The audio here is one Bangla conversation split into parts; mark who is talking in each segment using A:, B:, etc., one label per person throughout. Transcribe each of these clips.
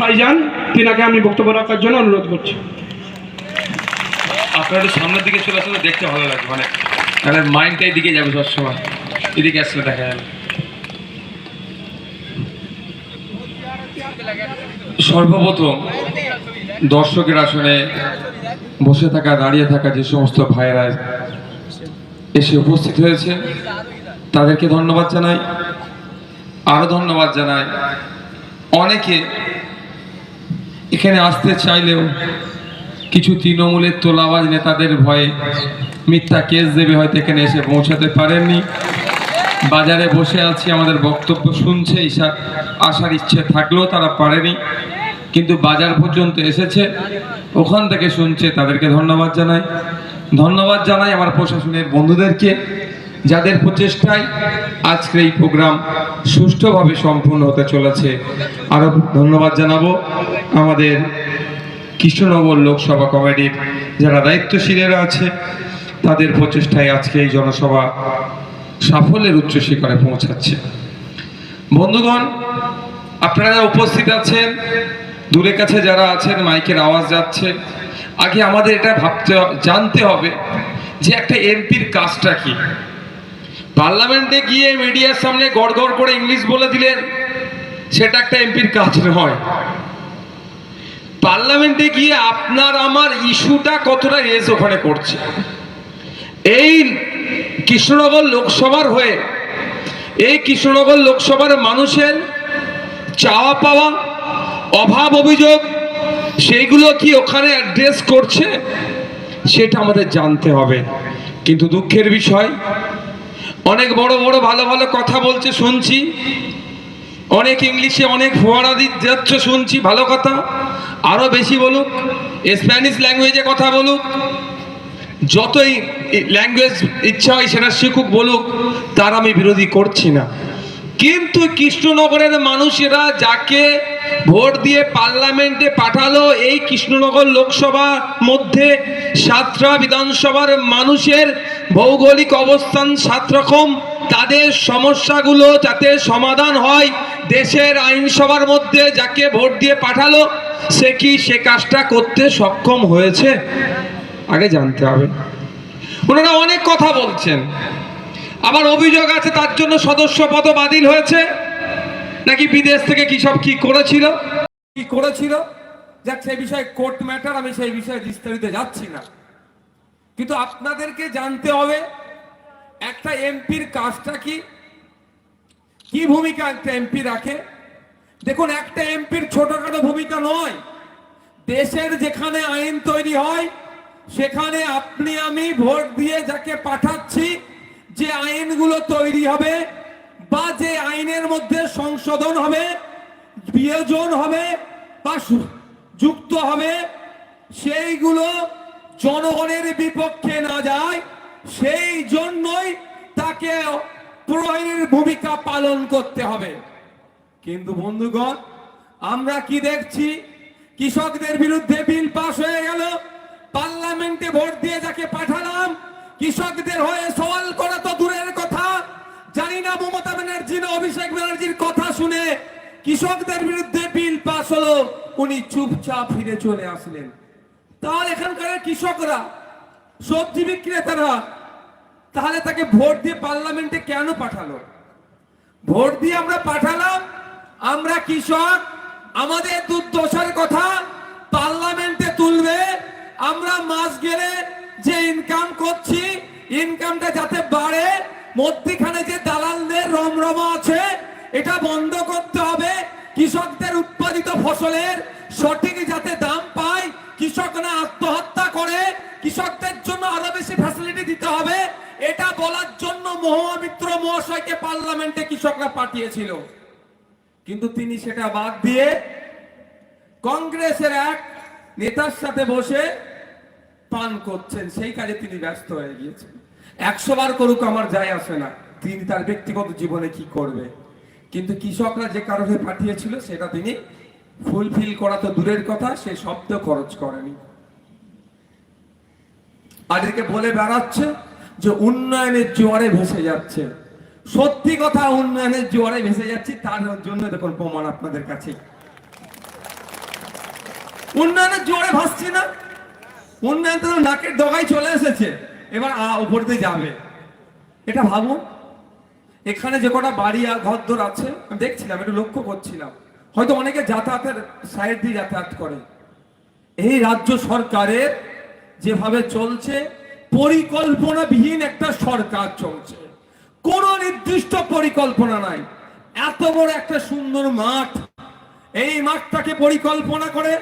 A: ভাইজান, তিনাকে আমি বক্তব্য রাখার জন্য অনুরোধ করছি।
B: আপনারা একটু সামনের দিকে চলে আসলে দেখতে ভালো লাগবে, মানে তাহলে মাইন্ডটা এদিকে যাবে সবসময়, এদিকে আসলে দেখা যাবে। সর্বপ্রথম দর্শকের আসনে বসে থাকা, দাঁড়িয়ে থাকা যে সমস্ত ভাইয়েরা এসে উপস্থিত হয়েছে তাদেরকে ধন্যবাদ জানাই। আরো ধন্যবাদ জানাই অনেকে এখানে আসতে চাইলেও কিছু তৃণমূলের তোলাবাজ নেতাদের ভয়ে মিথ্যা কেস দেবে হয়তো এখানে এসে পৌঁছাতে পারেননি। বাজারে বসে আছি, আমাদের বক্তব্য শুনছে, আসার ইচ্ছে থাকলেও তারা পারেনি, কিন্তু বাজার পর্যন্ত এসেছে, ওখান থেকে শুনছে, তাদেরকে ধন্যবাদ জানাই। ধন্যবাদ জানাই আমার প্রশাসনের বন্ধুদেরকে, যাদের প্রচেষ্টায় আজকের এই প্রোগ্রাম সুষ্ঠুভাবে সম্পূর্ণ হতে চলেছে। আরও ধন্যবাদ জানাবো আমাদের কৃষ্ণনগর লোকসভা কমিটির যারা দায়িত্বশীলেরা আছে, তাদের প্রচেষ্টায় আজকে এই জনসভা সাফল্যের উচ্চ শিখরে পৌঁছাচ্ছে। বন্ধুগণ, আপনারা যারা উপস্থিত আছেন, দূরে কাছে যারা আছেন, মাইকের আওয়াজ যাচ্ছে, আগে আমাদের এটা জানতে হবে যে একটা এমপির কাজটা কি। পার্লামেন্টে গিয়ে মিডিয়ার সামনে গড় গড় করে ইংলিশ বলে দিলেন, সেটা একটা এমপির কাজ নয়। পার্লামেন্টে গিয়ে আপনার আমার ইস্যুটা কতটা রেজ ওখানে করছে। এই কৃষ্ণনগর লোকসভার হয়ে, এই কৃষ্ণনগর লোকসভার মানুষের চাওয়া পাওয়া, অভাব অভিযোগ, সেইগুলো কি ওখানে অ্যাড্রেস করছে, সেটা আমাদের জানতে হবে। কিন্তু দুঃখের বিষয়, অনেক বড় বড় ভালো ভালো কথা বলছে শুনছি, অনেক ইংলিশে অনেক ফোয়ারা যাচ্ছে শুনছি, ভালো কথা, আরো বেশি বলুক, স্প্যানিশ ল্যাঙ্গুয়েজে কথা বলুক, যতই ল্যাঙ্গুয়েজ ইচ্ছা হয় সেটা শিখুক, বলুক, তার আমি বিরোধী করছি না। কিন্তু কৃষ্ণনগরের মানুষেরা যাকে ভোট দিয়ে পার্লামেন্টে পাঠালো, এই কৃষ্ণনগর লোকসভার মধ্যে 7টা বিধানসভার মানুষের ভৌগোলিক অবস্থান 7 রকম, তাদের সমস্যাগুলো যাতে সমাধান হয়, দেশের আইনসভার মধ্যে যাকে ভোট দিয়ে পাঠালো সে কি সে কাজটা করতে সক্ষম হয়েছে? আগে জানতে হবে। ওনারা অনেক কথা বলছেন, আবার অভিযোগ আছে তার জন্য সদস্য পদ বাতিল হয়েছে, নাকি বিদেশ থেকে কি সব কি করেছিল, যাক সেই বিষয়ে কোর্ট ম্যাটার, আমি সেই বিষয়ে বিস্তারিত যাচ্ছি না। কিন্তু আপনাদেরকে জানতে হবে একটা এমপির কাজটা কি, কি ভূমিকা একটা এমপি রাখে। দেখুন, একটা এমপির ছোটখাটো ভূমিকা নয়। দেশের যেখানে আইন তৈরি হয় সেখানে আপনি আমি ভোট দিয়ে যাকে পাঠাচ্ছি, যে আইনগুলো তৈরি হবে বা যে আইনের মধ্যে সংশোধন হবে, বিয়োজন হবে বা যুক্ত হবে, সেইগুলো জনগণের বিপক্ষে না যায়, সেই জন্যই তাকে প্রহরীর ভূমিকা পালন করতে হবে। কিন্তু বন্ধুগণ, আমরা কি দেখছি, কৃষকদের বিরুদ্ধে বিল পাস হয়ে গেল, পার্লামেন্টে ভোট দিয়ে যাকে পাঠালাম, কৃষকদের হয়ে সওয়াল করা তো দূরের কথা, জানি না মমতা ব্যানার্জি না অভিষেক ব্যানার্জির কথা শুনে কৃষকদের বিরুদ্ধে বিল পাস হলো, উনি চুপচাপ ফিরে চলে আসলেন। তাহলে এখানকার কৃষকরা, সবজি বিক্রেতারা, তাহলে তাকে ভোট দিয়ে পার্লামেন্টে কেন পাঠালো? ভোট দিয়ে আমরা পাঠালাম, আমরা কৃষক, আমাদের দুর্দশার কথা পার্লামেন্টে তুলবে, আমরা মাস গেলে যে ইনকাম করছি, ইনকামটা যাতে বাড়ে, মধ্যখানে যে দালালদের রমরমা আছে এটা বন্ধ করতে হবে, কৃষকদের উৎপাদিত ফসলের সঠিক যাতে দাম পায়, কৃষক না আত্মহত্যা করে, কৃষকদের জন্য আরো বেশি ফ্যাসিলিটি দিতে হবে, এটা বলার জন্য মহামিত্র মহাশয়কে পার্লামেন্টে কৃষকরা পাঠিয়েছিল। কিন্তু তিনি সেটা বাদ দিয়ে কংগ্রেসের এক নেতার সাথে বসে পান করছেন, সেই কাজে তিনি ব্যস্ত হয়ে গিয়েছেন। 100 বার করুক আমার যায় আসে না, তিনি তার ব্যক্তিগত জীবনে কি করবে, কিন্তু কৃষকরা যে কারণে পাঠিয়েছিল সেটা তিনি ফুলফিল করা তো দূরের কথা, সে শব্দ খরচ করেনি। আজকে বলে বেড়াচ্ছে যে উন্নয়নের জোয়ারে ভেসে যাচ্ছে, সত্যি কথা উন্নয়নের জোয়ারে ভেসে যাচ্ছি, তার জন্য দেখুন প্রমাণ আপনাদের কাছে।
C: উন্নয়নের জোরে ভাসছি না, উন্নয়ন তো নাকের ডগায় চলে এসেছে, এবার উপর দিয়ে যাবে। এটা ভাবুন, এখানে যে কটা বাড়ি আর ঘরদোর আছে আমি দেখছিলাম, একটু লক্ষ্য করছিলাম, হয়তো অনেকে যাতায়াতের সাইড দিয়ে যাতায়াত করে। এই রাজ্য সরকারের যেভাবে চলছে, পরিকল্পনাবিহীন একটা সরকার চলছে, কোন নির্দিষ্ট পরিকল্পনা নাই। এত বড় একটা সুন্দর মাঠ, এই মাঠটাকে পরিকল্পনা করে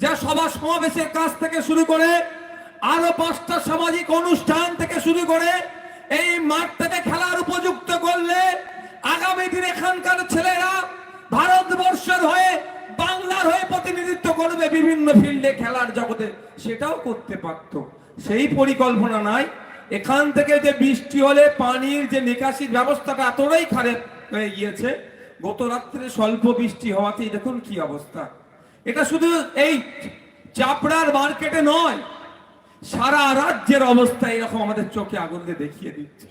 C: যা সভা সমাবেশের কাজ থেকে শুরু করে আরো 5টা সামাজিক অনুষ্ঠান থেকে শুরু করে এই মাঠটাকে খেলার উপযুক্ত করলে আগামী দিন এখানকার ছেলেরা ভারতবর্ষের হয়ে, বাংলার হয়ে প্রতিনিধিত্ব করবে বিভিন্ন ফিল্ডে, খেলার জগতে, সেটাও করতে পারত। সেই পরিকল্পনা নাই। এখান থেকে যে বৃষ্টি হলে পানির যে নিকাশির ব্যবস্থাটা এতটাই খারাপ হয়ে গিয়েছে, গত রাত্রে স্বল্প বৃষ্টি হওয়াতেই দেখুন কি অবস্থা। এটা শুধু এই চাপড়ার মার্কেটে নয়, সারা রাজ্যের অবস্থা এরকম আমাদের চোখে আগুন দিয়ে দেখিয়ে দিচ্ছে।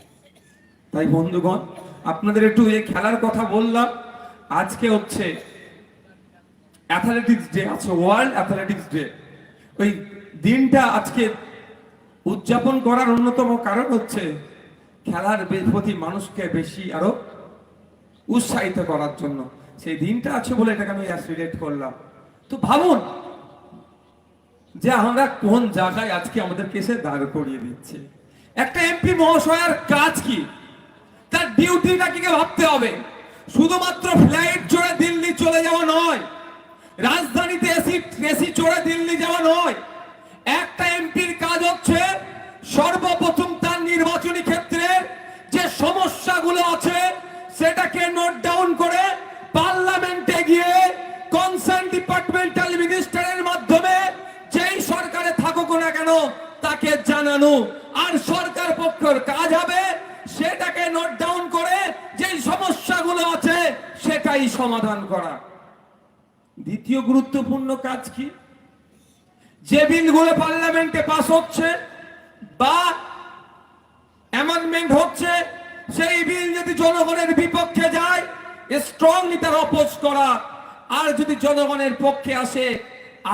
C: তাই বন্ধুগণ, আপনাদের একটু এই খেলার কথা বললাম। আজকে হচ্ছে অ্যাথলেটিক্স ডে আছে, ওয়ার্ল্ড অ্যাথলেটিক্স ডে। ওই দিনটা আজকে উদযাপন করার অন্যতম কারণ হচ্ছে খেলার প্রতি মানুষকে বেশি আরো উৎসাহিত করার জন্য সেই দিনটা আছে বলে এটাকে আমি রিলেট করলাম। তো ভাবুন যে আমরা কোন জায়গায় আজকে আমাদেরকে এসে দাঁড় করিয়ে দিচ্ছে। একটা এমপি মহাশয়ের কাজ কি, তার ডিউটিটা কি ভাবতে হবে। শুধুমাত্র ফ্লাইট চড়ে দিল্লি চলে যাওয়া নয়, রাজধানীতে এসি চড়ে দিল্লি যাওয়া নয়। একটা এমপির কাজ হচ্ছে সর্বপ্রথম তার নির্বাচনী ক্ষেত্রের যে সমস্যাগুলো আছে সেটাকে নোট ডাউন করে পার্লামেন্টে গিয়ে কনসার্ন ডিপার্টমেন্টাল মিনিস্টারের মাধ্যমে যেই সরকারে থাকুক না কেন তাকে জানানো, আর সরকার পক্ষের কাজ হবে সেটাকে নোট ডাউন করে যেই সমস্যাগুলো আছে সেটাই সমাধান করা। দ্বিতীয় গুরুত্বপূর্ণ কাজ কি, যে বিলগুলো পার্লামেন্টে পাস হচ্ছে বা অ্যামেন্ডমেন্ট হচ্ছে, সেই বিল যদি জনগণের বিপক্ষে যায় স্ট্রংলি তার অপোজ করা, আর যদি জনগণের পক্ষে আসে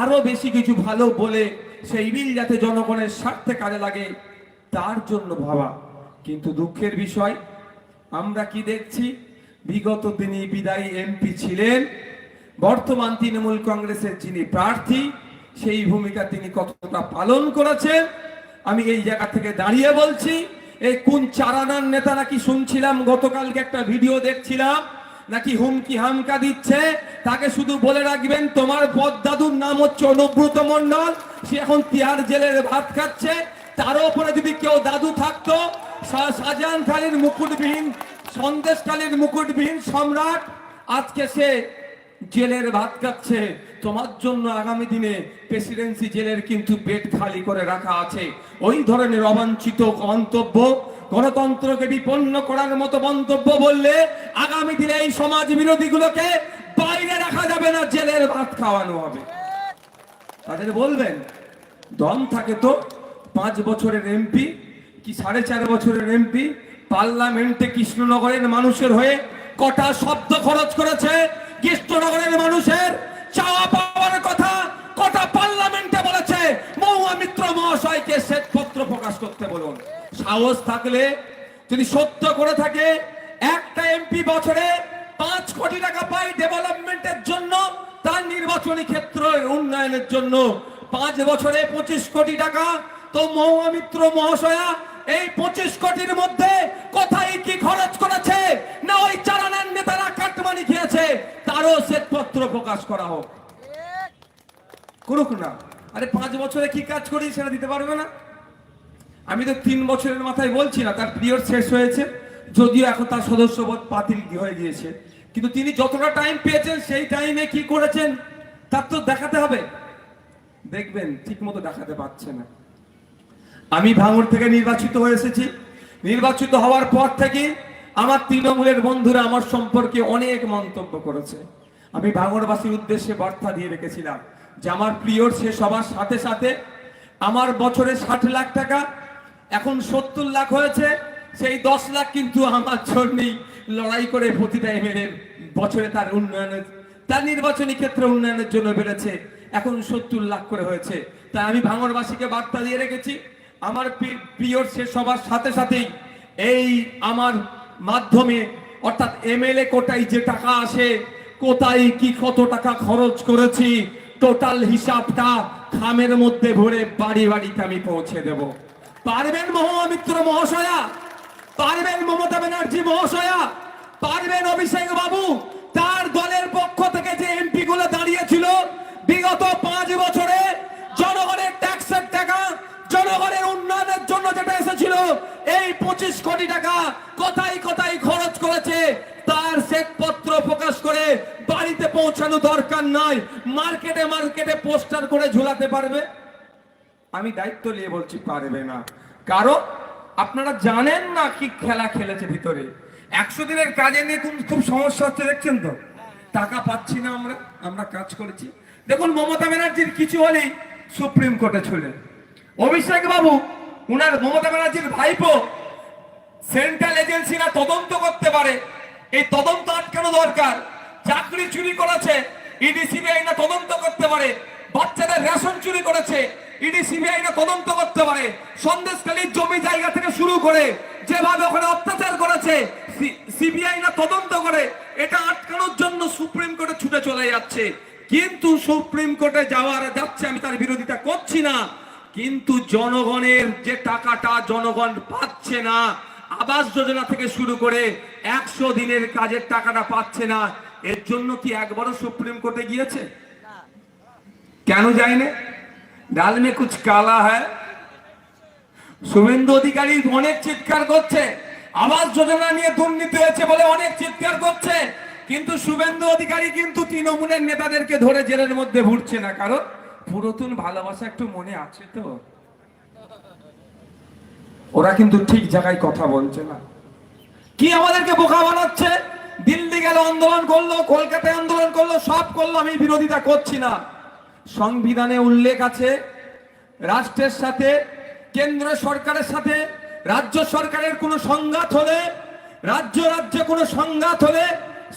C: আরো বেশি কিছু ভালো বলে সেই বিল যাতে জনগণের স্বার্থে কাজে লাগে তার জন্য ভাবা। কিন্তু দুঃখের বিষয় আমরা কি দেখছি, বিগত দিনে বিদায়ী এমপি ছিলেন, বর্তমান তৃণমূল কংগ্রেসের যিনি প্রার্থী, সেই ভূমিকা তিনি কতটা পালন করেছেন আমি এই জায়গা থেকে দাঁড়িয়ে বলছি। এই কোন চারানার নেতা নাকি শুনছিলাম, গতকালকে একটা ভিডিও দেখছিলাম, নাকি হুমকি হামকা দিচ্ছে, তাকে শুধু বলে রাখবেন তোমার বদদাদুর নাম হচ্ছে অনুব্রত মণ্ডল, সে এখন তিহার জেলের ভাত খাচ্ছে। তার উপরে যদি কেউ দাদু থাকতো, শাহজাহান খালির মুকুটবিহীন, সন্দেশ খালির মুকুটবিহীন সম্রাট, আজকে সে জেলের ভাত খাচ্ছে। তোমার জন্য আগামী দিনে প্রেসিডেন্সি জেলের কিন্তু বেড খালি করে রাখা আছে। ওই ধরনের অবাঞ্ছিত মন্তব্য, গণতন্ত্রকে বিপন্ন করার মতো মন্তব্য বললে আগামী দিনে এই সমাজ বিরোধীগুলোকে বাইরে রাখা যাবে না, জেলের ভাত খাওয়ানো হবে। তাদের বলবেন দম থাকে তো 5 বছরের এমপি কি 4.5 বছরের এমপি পার্লামেন্টে কৃষ্ণনগরের মানুষের হয়ে কটা শব্দ খরচ করেছে, কৃষ্ণনগরের মানুষের চাওয়া পাওয়ার কথা কটা পার্লামেন্টে বলেছে। মহুয়া মিত্র মহাশয়কে শ্বেতপত্র প্রকাশ করতে বলুন। সাহস থাকলে যদি সত্য করে থাকে, একটা এমপি বছরে 5 কোটি টাকা পায় ডেভেলপমেন্টের জন্য, তার নির্বাচনী ক্ষেত্রের উন্নয়নের জন্য 5 বছরে 25 কোটি টাকা, তো মহুয়া মিত্র মহাশয়া এই 25 কোটির মধ্যে কোথায় কি খরচ করেছে, না ওই চারানার নেতারা কাটমানি খেয়েছে, তারও শ্বেতপত্র প্রকাশ করা হোক। করুক না। আরে 5 বছরে কি কাজ করি সেটা দিতে পারবে না? আমি তো 3 বছরের মাথায় বলছি না, তার পিরিয়ড শেষ হয়েছে, যদিও এখন তার সদস্যপদ বাতিল হয়ে গিয়েছে, কিন্তু তিনি যতটা টাইম পেয়েছেন সেই টাইমে কি করেছেন তার তো দেখাতে হবে। দেখবেন ঠিক মতো দেখাতে পারছে না। আমি ভাঙড় থেকে নির্বাচিত হয়ে এসেছি, নির্বাচিত হওয়ার পর থেকে আমার তৃণমূলের বন্ধুরা আমার সম্পর্কে অনেক মন্তব্য করেছে। আমি ভাঙড়বাসীর উদ্দেশ্যে বার্তা দিয়ে রেখেছিলাম যে আমার পিরিয়ড শেষ হওয়ার সাথে সাথে আমার বছরে 60 লাখ টাকা এখন 70 লাখ হয়েছে, সেই 10 লাখ কিন্তু আমার জন্যই লড়াই করে প্রতিটা এমএলএ বছরে তার উন্নয়নের, তার নির্বাচনী ক্ষেত্রে উন্নয়নের জন্য বেড়েছে। এখন 70 লাখ করে হয়েছে। তাই আমি ভাঙড়বাসীকে বার্তা দিয়ে রেখেছি, আমার পিরিয়ড শেষ হবার সাথে সাথেই এই আমার মাধ্যমে অর্থাৎ এমএলএ কোটায় যে টাকা আসে, কোথায় কি কত টাকা খরচ করেছি, টোটাল হিসাবটা খামের মধ্যে ভরে বাড়ি বাড়িতে আমি পৌঁছে দেব। পারবেন মহামিত্র মহাশয়া, পারবেন মমতা ব্যানার্জি মহাশয়া, পারবেন অভিষেক বাবু, তার দলের পক্ষ থেকে যে এমপি গুলো দাঁড়িয়েছিল বিগত 5 বছরে জনগণের ট্যাক্সের টাকা, জনগণের উন্নয়নের জন্য যেটা এসেছিল, এই 25 কোটি টাকা কোথায় কোথায় খরচ করেছে তার শ্বেতপত্র প্রকাশ করে বাড়িতে পৌঁছানো দরকার নয়, মার্কেটে মার্কেটে পোস্টার করে ঝুলাতে পারবে? আমি দায়িত্ব নিয়ে বলছি পারবে না। কারণ আপনারা জানেন না কি খেলা খেলেছে ভিতরে। 100 দিনের কাজে নিয়ে খুব সমস্যা হচ্ছে, দেখছেন তো, টাকা পাচ্ছি না আমরা কাজ করেছি। দেখুন মমতা ব্যানার্জির কিছু হলেই সুপ্রিম কোর্টে ছিলেন অভিষেক বাবু, উনার মমতা ব্যানার্জির ভাইপো সেন্ট্রাল এজেন্সিরা তদন্ত করতে পারে, এই তদন্ত আটকানো দরকার। চাকরি চুরি করেছে, ইডি সিবিআই না তদন্ত করতে পারে। বাচ্চাদের রেশন চুরি করেছে, ইডি সিবিআই না তদন্ত করতে পারে। সন্দেশখালীর জমি জায়গা থেকে শুরু করে যেভাবে ওখানে অত্যাচার করেছে, সিবিআই না তদন্ত করে। এটা আটকানোর জন্য সুপ্রিম কোর্টে ছুটে চলে যাচ্ছে। কিন্তু সুপ্রিম কোর্টে যাচ্ছে, আমি তার বিরোধিতা করছি না, কিন্তু জনগণের যে টাকাটা জনগণ পাচ্ছে না, আবাস যোজনা থেকে শুরু করে 100 দিনের কাজের টাকাটা পাচ্ছে না, এর জন্য কি একবারও সুপ্রিম কোর্টে গিয়েছে? কেন যায়নি? ডাল মে কুছ কালা হ্যায়। শুভেন্দু অধিকারী অনেক চিৎকার করছে, আবাস যোজনা নিয়ে দুর্নীতি হয়েছে বলে অনেক চিৎকার করছে, কিন্তু শুভেন্দু অধিকারী কিন্তু তৃণমূলের নেতাদেরকে ধরে জেলের মধ্যে ভুরছে না। কারণ পুরাতন ভালোবাসা একটু মনে আছে তো, ওরা কিন্তু ঠিক জায়গায় কথা বলছে না। কি আমাদেরকে বোকা বানাচ্ছে? দিল্লি গেল আন্দোলন করলো, কলকাতায় আন্দোলন করলো, সব করলো, আমি বিরোধিতা করছি না। সংবিধানে উল্লেখ আছে রাষ্ট্রের সাথে, কেন্দ্র সরকারের সাথে রাজ্য সরকারের কোনো সংঘাত হলে, রাজ্যে কোনো সংঘাত হলে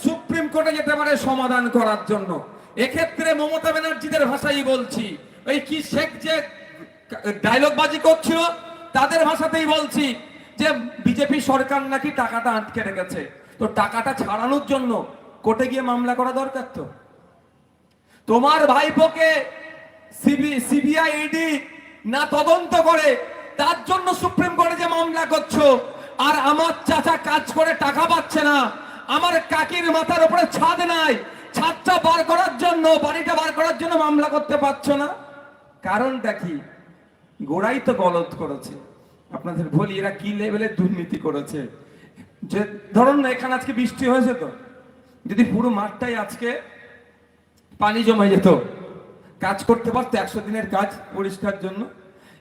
C: সুপ্রিম কোর্টে যেতে পারে সমাধান করার জন্য। এক্ষেত্রে মমতা ব্যানার্জিদের ভাষাই বলছি, ওই কি শেখ যে ডায়লগ বাজি করছিল তাদের ভাষাতেই বলছি যে বিজেপি সরকার নাকি টাকাটা আটকে রেখেছে, তো টাকাটা ছাড়ানোর জন্য কোর্টে গিয়ে মামলা করা দরকার। তো তোমার ভাইপোকে সিবিআই ইডি না তদন্ত করে তার জন্য সুপ্রিম কোর্টে যে মামলা করছো, আর আমার চাচা কাজ করে টাকা পাচ্ছে না, আমার কাকির মাথার উপরে ছাদ নাই, ছাদটা বার করার জন্য, বাড়িটা বার করার জন্য মামলা করতে পারছো না। কারণটা কি? গোড়াই তো গলত করেছে। আপনাদের বলি এরা কি লেভেলের দুর্নীতি করেছে। যে ধরুন না, এখানে আজকে বৃষ্টি হয়েছে, তো যদি পুরো মাঠটাই আজকে পানি জমে যেত, কাজ করতে পারতো 100 দিনের কাজ পরিষ্কার জন্য।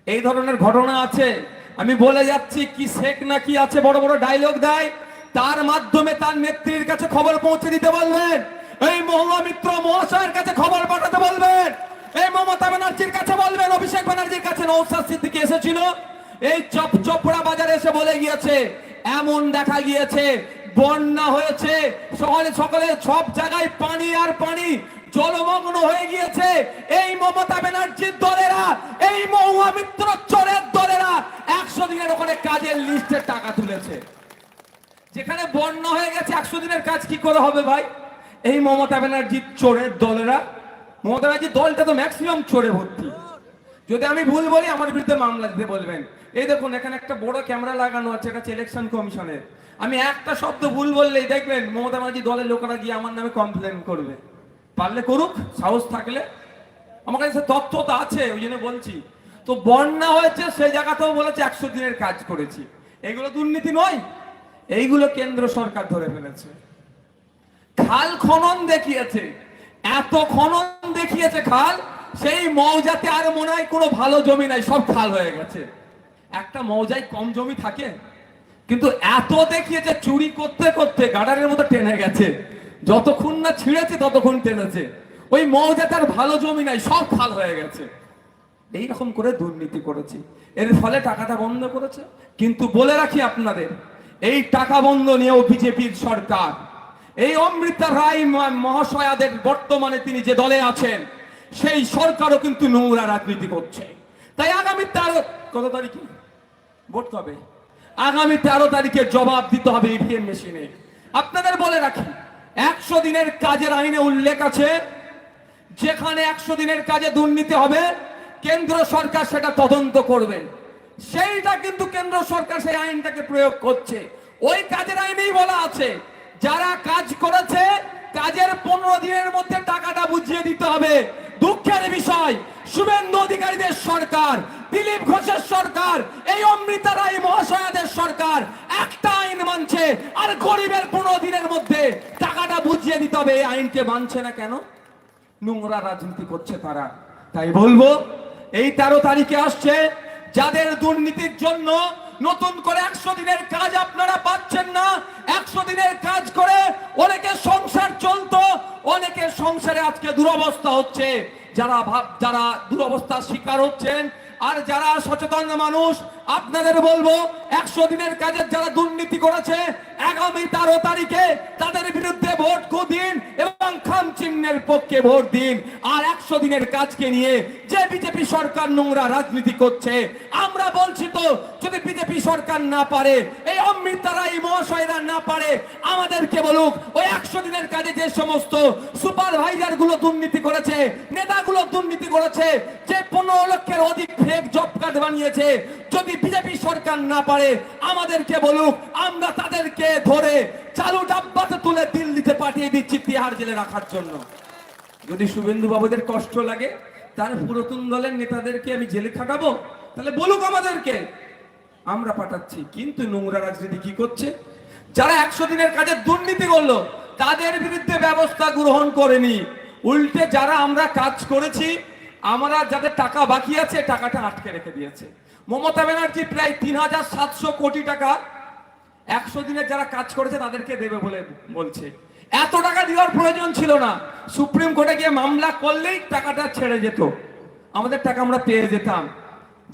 C: এই ধরনের ঘটনা আছে। আমি বলে যাচ্ছি, কি শেখ না কি আছে, বড় বড় ডায়লগ দেয়, তার মাধ্যমে তার নেত্রীর কাছে খবর পৌঁছে দিতে বলবেন, এই মহামিত্র মহাশয়ের কাছে খবর পাঠাতে বলবেন, এই মমতা ব্যানার্জির কাছে বলবেন, অভিষেক ব্যানার্জির কাছে। নওশাদ সিদ্দিকী এসেছিল, এই চপড়া বাজারে এসে বলে গিয়েছে, এমন দেখা গিয়েছে বন্যা হয়েছে, সকালে সব জায়গায় পানি আর পানি, জলমগ্ন হয়ে গিয়েছে। এই মমতা ব্যানার্জির দলেরা, এই মহামিত্র চোরের দলেরা 100 দিনের ওখানে কাজের লিস্টের টাকা তুলেছে। যেখানে বন্যা হয়ে গেছে 100 দিনের কাজ কি করে হবে ভাই? এই মমতা ব্যানার্জির চোরের দলেরা, মমতা ব্যানার্জির দলটা তো ম্যাক্সিমাম চোরে ভর্তি। যদি আমি ভুল বলি আমার বিরুদ্ধে মামলা দিতে বলবেন। এই দেখুন এখানে একটা বড় ক্যামেরা লাগানো আছে, এটা ইলেকশন কমিশনের। আমি একটা শব্দ ভুল বললেই দেখবেন মমতা ব্যানার্জি দলের লোকেরা গিয়ে আমার নামে কমপ্লেন করবে। পারলে করুক, সাহস থাকলে। আমার কাছে তথ্য তো আছে, ওই জন্য বলছি। তো বন্যা হয়েছে সেই জায়গাতেও বলেছে 100 দিনের কাজ করেছি। এগুলো দুর্নীতি নয়? এইগুলো কেন্দ্র সরকার ধরে ফেলেছে। খাল খনন দেখিয়েছে, এত খনন দেখিয়েছে খাল, সেই মৌজাতে আর মনে হয় কোনো ভালো জমি নাই, সব খাল হয়ে গেছে। একটা মৌজায় কম জমি থাকে, কিন্তু এত দেখিয়েছে, চুরি করতে করতে গাডারের মতো টেনে গেছে, যতক্ষণ না ছিঁড়েছে ততক্ষণ টেনেছে। ওই মৌজাতে আর ভালো জমি নাই, সব খাল হয়ে গেছে। এইরকম করে দুর্নীতি করেছে, এর ফলে টাকাটা বন্ধ করেছে। কিন্তু বলে রাখি আপনাদের, এই টাকা বন্ধ নিয়েও বিজেপির সরকার, এই অমৃতা রায় মহাশয়াদের বর্তমানে তিনি যে দলে আছেন, সেই সরকারও কিন্তু নোংরা রাজনীতি করছে। তাই আগামী 13 কত তারিখে ভোট কবে? আগামী 13 তারিখে জবাব দিতে হবে ইভিএম মেশিনে। আপনাদের বলে রাখি, 100 দিনের কাজের আইনে উল্লেখ আছে, যেখানে 100 দিনের কাজে দুর্নীতি হবে কেন্দ্র সরকার সেটা তদন্ত করবেন। সেইটা কিন্তু কেন্দ্র সরকার সেই আইনটাকে প্রয়োগ করছে। ওই কাজের আইনেই বলা আছে, যারা কাজ করেছে কাজের 15 দিনের মধ্যে টাকাটা বুঝিয়ে দিতে হবে। দুঃখের বিষয়, শুভেন্দু অধিকারীদের সরকার, দিলীপ ঘোষের সরকার, এই অমৃতা রায় মহাশয়াদের সরকার একটা আইন মানছে, আর গরিবের 15 দিনের মধ্যে টাকাটা বুঝিয়ে দিতে হবে। এই আইনকে মানছে না কেন? নোংরা রাজনীতি করছে তারা। তাই বলবো, এই 13 তারিখে আসছে, যাদের দুর্নীতির জন্য নতুন করে 100 দিনের কাজ আপনারা পাচ্ছেন না, 100 দিনের কাজ করে অনেকে সংসার চলতো, অনেকের সংসারে আজকে দুরবস্থা হচ্ছে। যারা দুরবস্থার শিকার হচ্ছেন আর যারা সচেতন মানুষ, আপনাদের বলবো 100 দিনের কাজের যারা দুর্নীতি করেছে আগামী 13 তারিখে তাদের বিরুদ্ধে ভোট দিন এবং খাম চিহ্নের পক্ষে ভোট দিন। আর 100 দিনের কাজকে নিয়ে যে বিজেপি সরকার নোংরা রাজনীতি করছে, আমরা বলছি তো, যদি বিজেপি সরকার না পারে, এই অমৃতা রায় মহাশয়রা না পারে, আমাদেরকে বলুক ওই 100 দিনের কাজে যে সমস্ত সুপারভাইজার গুলো দুর্নীতি করেছে, নেতাগুলো দুর্নীতি করেছে, যে 15 লক্ষের অধিক ফেক জব কার্ড বানিয়েছে, যদি বিজেপি সরকার না পারে, আমাদেরকে বলুক, আমরা তাদেরকে ধরে চালু ডাব্বাতে তুলে দিল্লিতে পাঠিয়ে দিচ্ছি তিহার জেলে রাখার জন্য। যদি শুভেন্দু বাবুদের কষ্ট লাগে, তার পুরাতন দলের নেতাদেরকে আমি জেলে খাটাবো, তাহলে বলুক আমাদেরকে, আমরা পাঠাচ্ছি। কিন্তু নোংরা রাজনীতি কি করছে? যারা 100 দিনের কাজে দুর্নীতি করলো তাদের বিরুদ্ধে ব্যবস্থা গ্রহণ করেনি, উল্টে যারা আমরা কাজ করেছি, আমরা যাদের টাকা বাকি আছে টাকাটা আটকে রেখে দিয়েছে। মমতা ব্যানার্জি প্রায় 3700 কোটি টাকা 100 দিনে যারা কাজ করেছে তাদেরকে দেবে বলে বলছে। এত টাকা দেওয়ার প্রয়োজন ছিল না, সুপ্রিম কোর্টে গিয়ে মামলা করলেই টাকাটা ছেড়ে যেত, আমাদের টাকা আমরা পেয়ে যেতাম।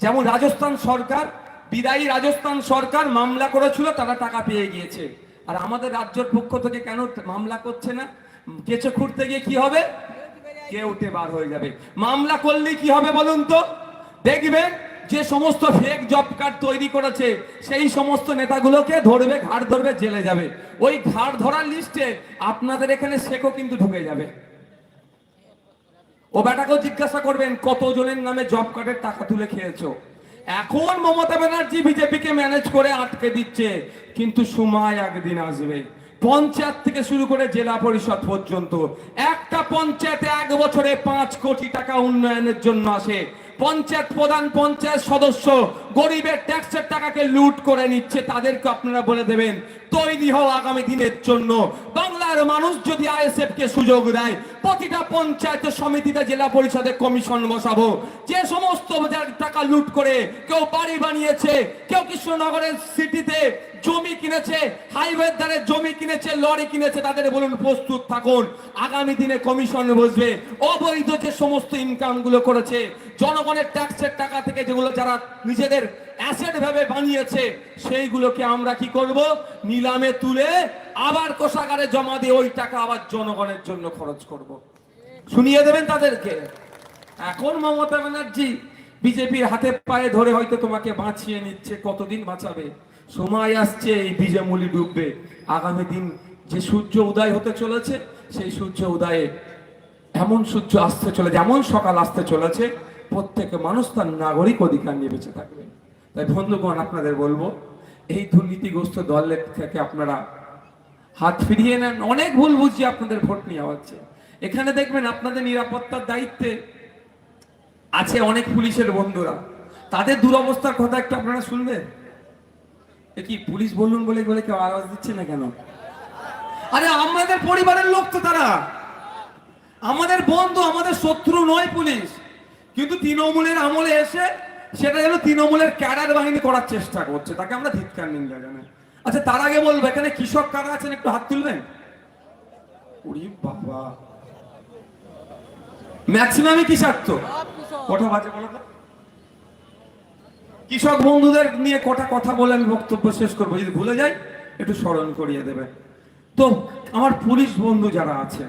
C: যেমন রাজস্থান সরকার, বিদায়ী রাজস্থান সরকার মামলা করেছিল, তারা টাকা পেয়ে গিয়েছে। আর আমাদের রাজ্যের পক্ষ থেকে কেন মামলা করছে না? কেঁচো খুঁড়তে গিয়ে কি হবে? কেউ উঠে বার হয়ে যাবে। মামলা করলে কি হবে বলুন তো? দেখবেন যে সমস্ত ফেক জব কার্ড তৈরি করেছে সেই সমস্ত নেতাগুলোকে ধরবে, ঘাড় ধরবে, জেলে যাবে। ওই ঘাড় ধরার লিস্টে আপনাদের এখানে শেখও কিন্তু ঢুকে যাবে। ও বেটাকেও জিজ্ঞাসা করবেন কতজনের নামে জব কার্ডের টাকা তুলে খেয়েছো। এখন মমতা ব্যানার্জি বিজেপিকে ম্যানেজ করে আটকে দিচ্ছে, কিন্তু সময় একদিন আসবে, পঞ্চায়েত থেকে শুরু করে জেলা পরিষদ পর্যন্ত একটা পঞ্চায়েতে 1 বছরে 5 কোটি টাকা উন্নয়নের জন্য আসে। পঞ্চায়েত প্রধান, পঞ্চায়েত সদস্য গরিবের ট্যাক্সের টাকাকে লুট করে নিচ্ছে, তাদেরকে আপনারা বলে দেবেন তৈরি হও আগামী দিনের জন্য। বাংলার মানুষ যদি আইএসএফ কে সুযোগ দেয়, প্রতিটা পঞ্চায়েত সমিতিতে জেলা পরিষদে কমিশন বসাবো। যে সমস্ত টাকা লুট করে কেউ বাড়ি বানিয়েছে, কেউ কৃষ্ণনগরের সিটিতে জমি কিনেছে, হাইওয়ের ধারে জমি কিনেছে, লরি কিনেছে, তাদের বলুন প্রস্তুত থাকুন, আগামী দিনে কমিশন বসবে। অবৈধ যে সমস্ত ইনকাম গুলো করেছে, জনগণের ট্যাক্সের টাকা থেকে যেগুলো যারা নিজেদের অ্যাসেট ভাবে বানিয়েছে, সেইগুলোকে আমরা কি করব? নিলামে তুলে আবার কোষাগারে জমা দিয়ে ওই টাকা আবার জনগণের জন্য খরচ করব। শুনিয়ে দেবেন তাদেরকে। এখন মমতা ব্যানার্জি বিজেপির হাতে পায়ে ধরে হয়তো তোমাকে বাঁচিয়ে নিচ্ছে, কতদিন বাঁচাবে? সময় আসছে, এই বীজে মুলি ডুববে। আগামী দিন যে সূর্য উদয় হতে চলেছে, সেই সূর্য উদয়ে এমন সূর্য আসতে চলেছে, এমন সকাল আসতে চলেছে, প্রত্যেক মানুষ তার নাগরিক অধিকার নিয়ে বেঁচে থাকবে। তাই বন্ধুগণ, আপনাদের বলবো, এই দুর্নীতিগ্রস্ত দলের থেকে আপনারা হাত ফিরিয়ে নেন। অনেক ভুল বুঝিয়ে আপনাদের ভোট নেওয়া হচ্ছে। এখানে দেখবেন আপনাদের নিরাপত্তার দায়িত্বে আছে অনেক পুলিশের বন্ধুরা, তাদের দুরবস্থার কথা একটু আপনারা শুনবেন। কি পুলিশ বলুন বলে বলে কেউ আওয়াজ দিচ্ছে না কেন? আরে আমাদের পরিবারের লোক তো তারা, আমাদের বন্ধু, আমাদের শত্রু নয় পুলিশ। কিন্তু তৃণমূলের আমলে এসে সেটা যেন তৃণমূলের ক্যাডার বাহিনী করার চেষ্টা করছে, তাকে আমরা ধিক্কার নিন্দা জানাই। আচ্ছা, তার আগে বলবো, এখানে কৃষক কারা আছেন একটু হাত তুলবেন। ওরে বাবা, ম্যাক্সিমামই কৃষক তো। কটা বাজে বলো তো? কৃষক বন্ধুদের নিয়ে কটা কথা বলে আমি বক্তব্য শেষ করবো, যদি ভুলে যাই একটু স্মরণ করিয়ে দেবে। তো আমার পুলিশ বন্ধু যারা আছে,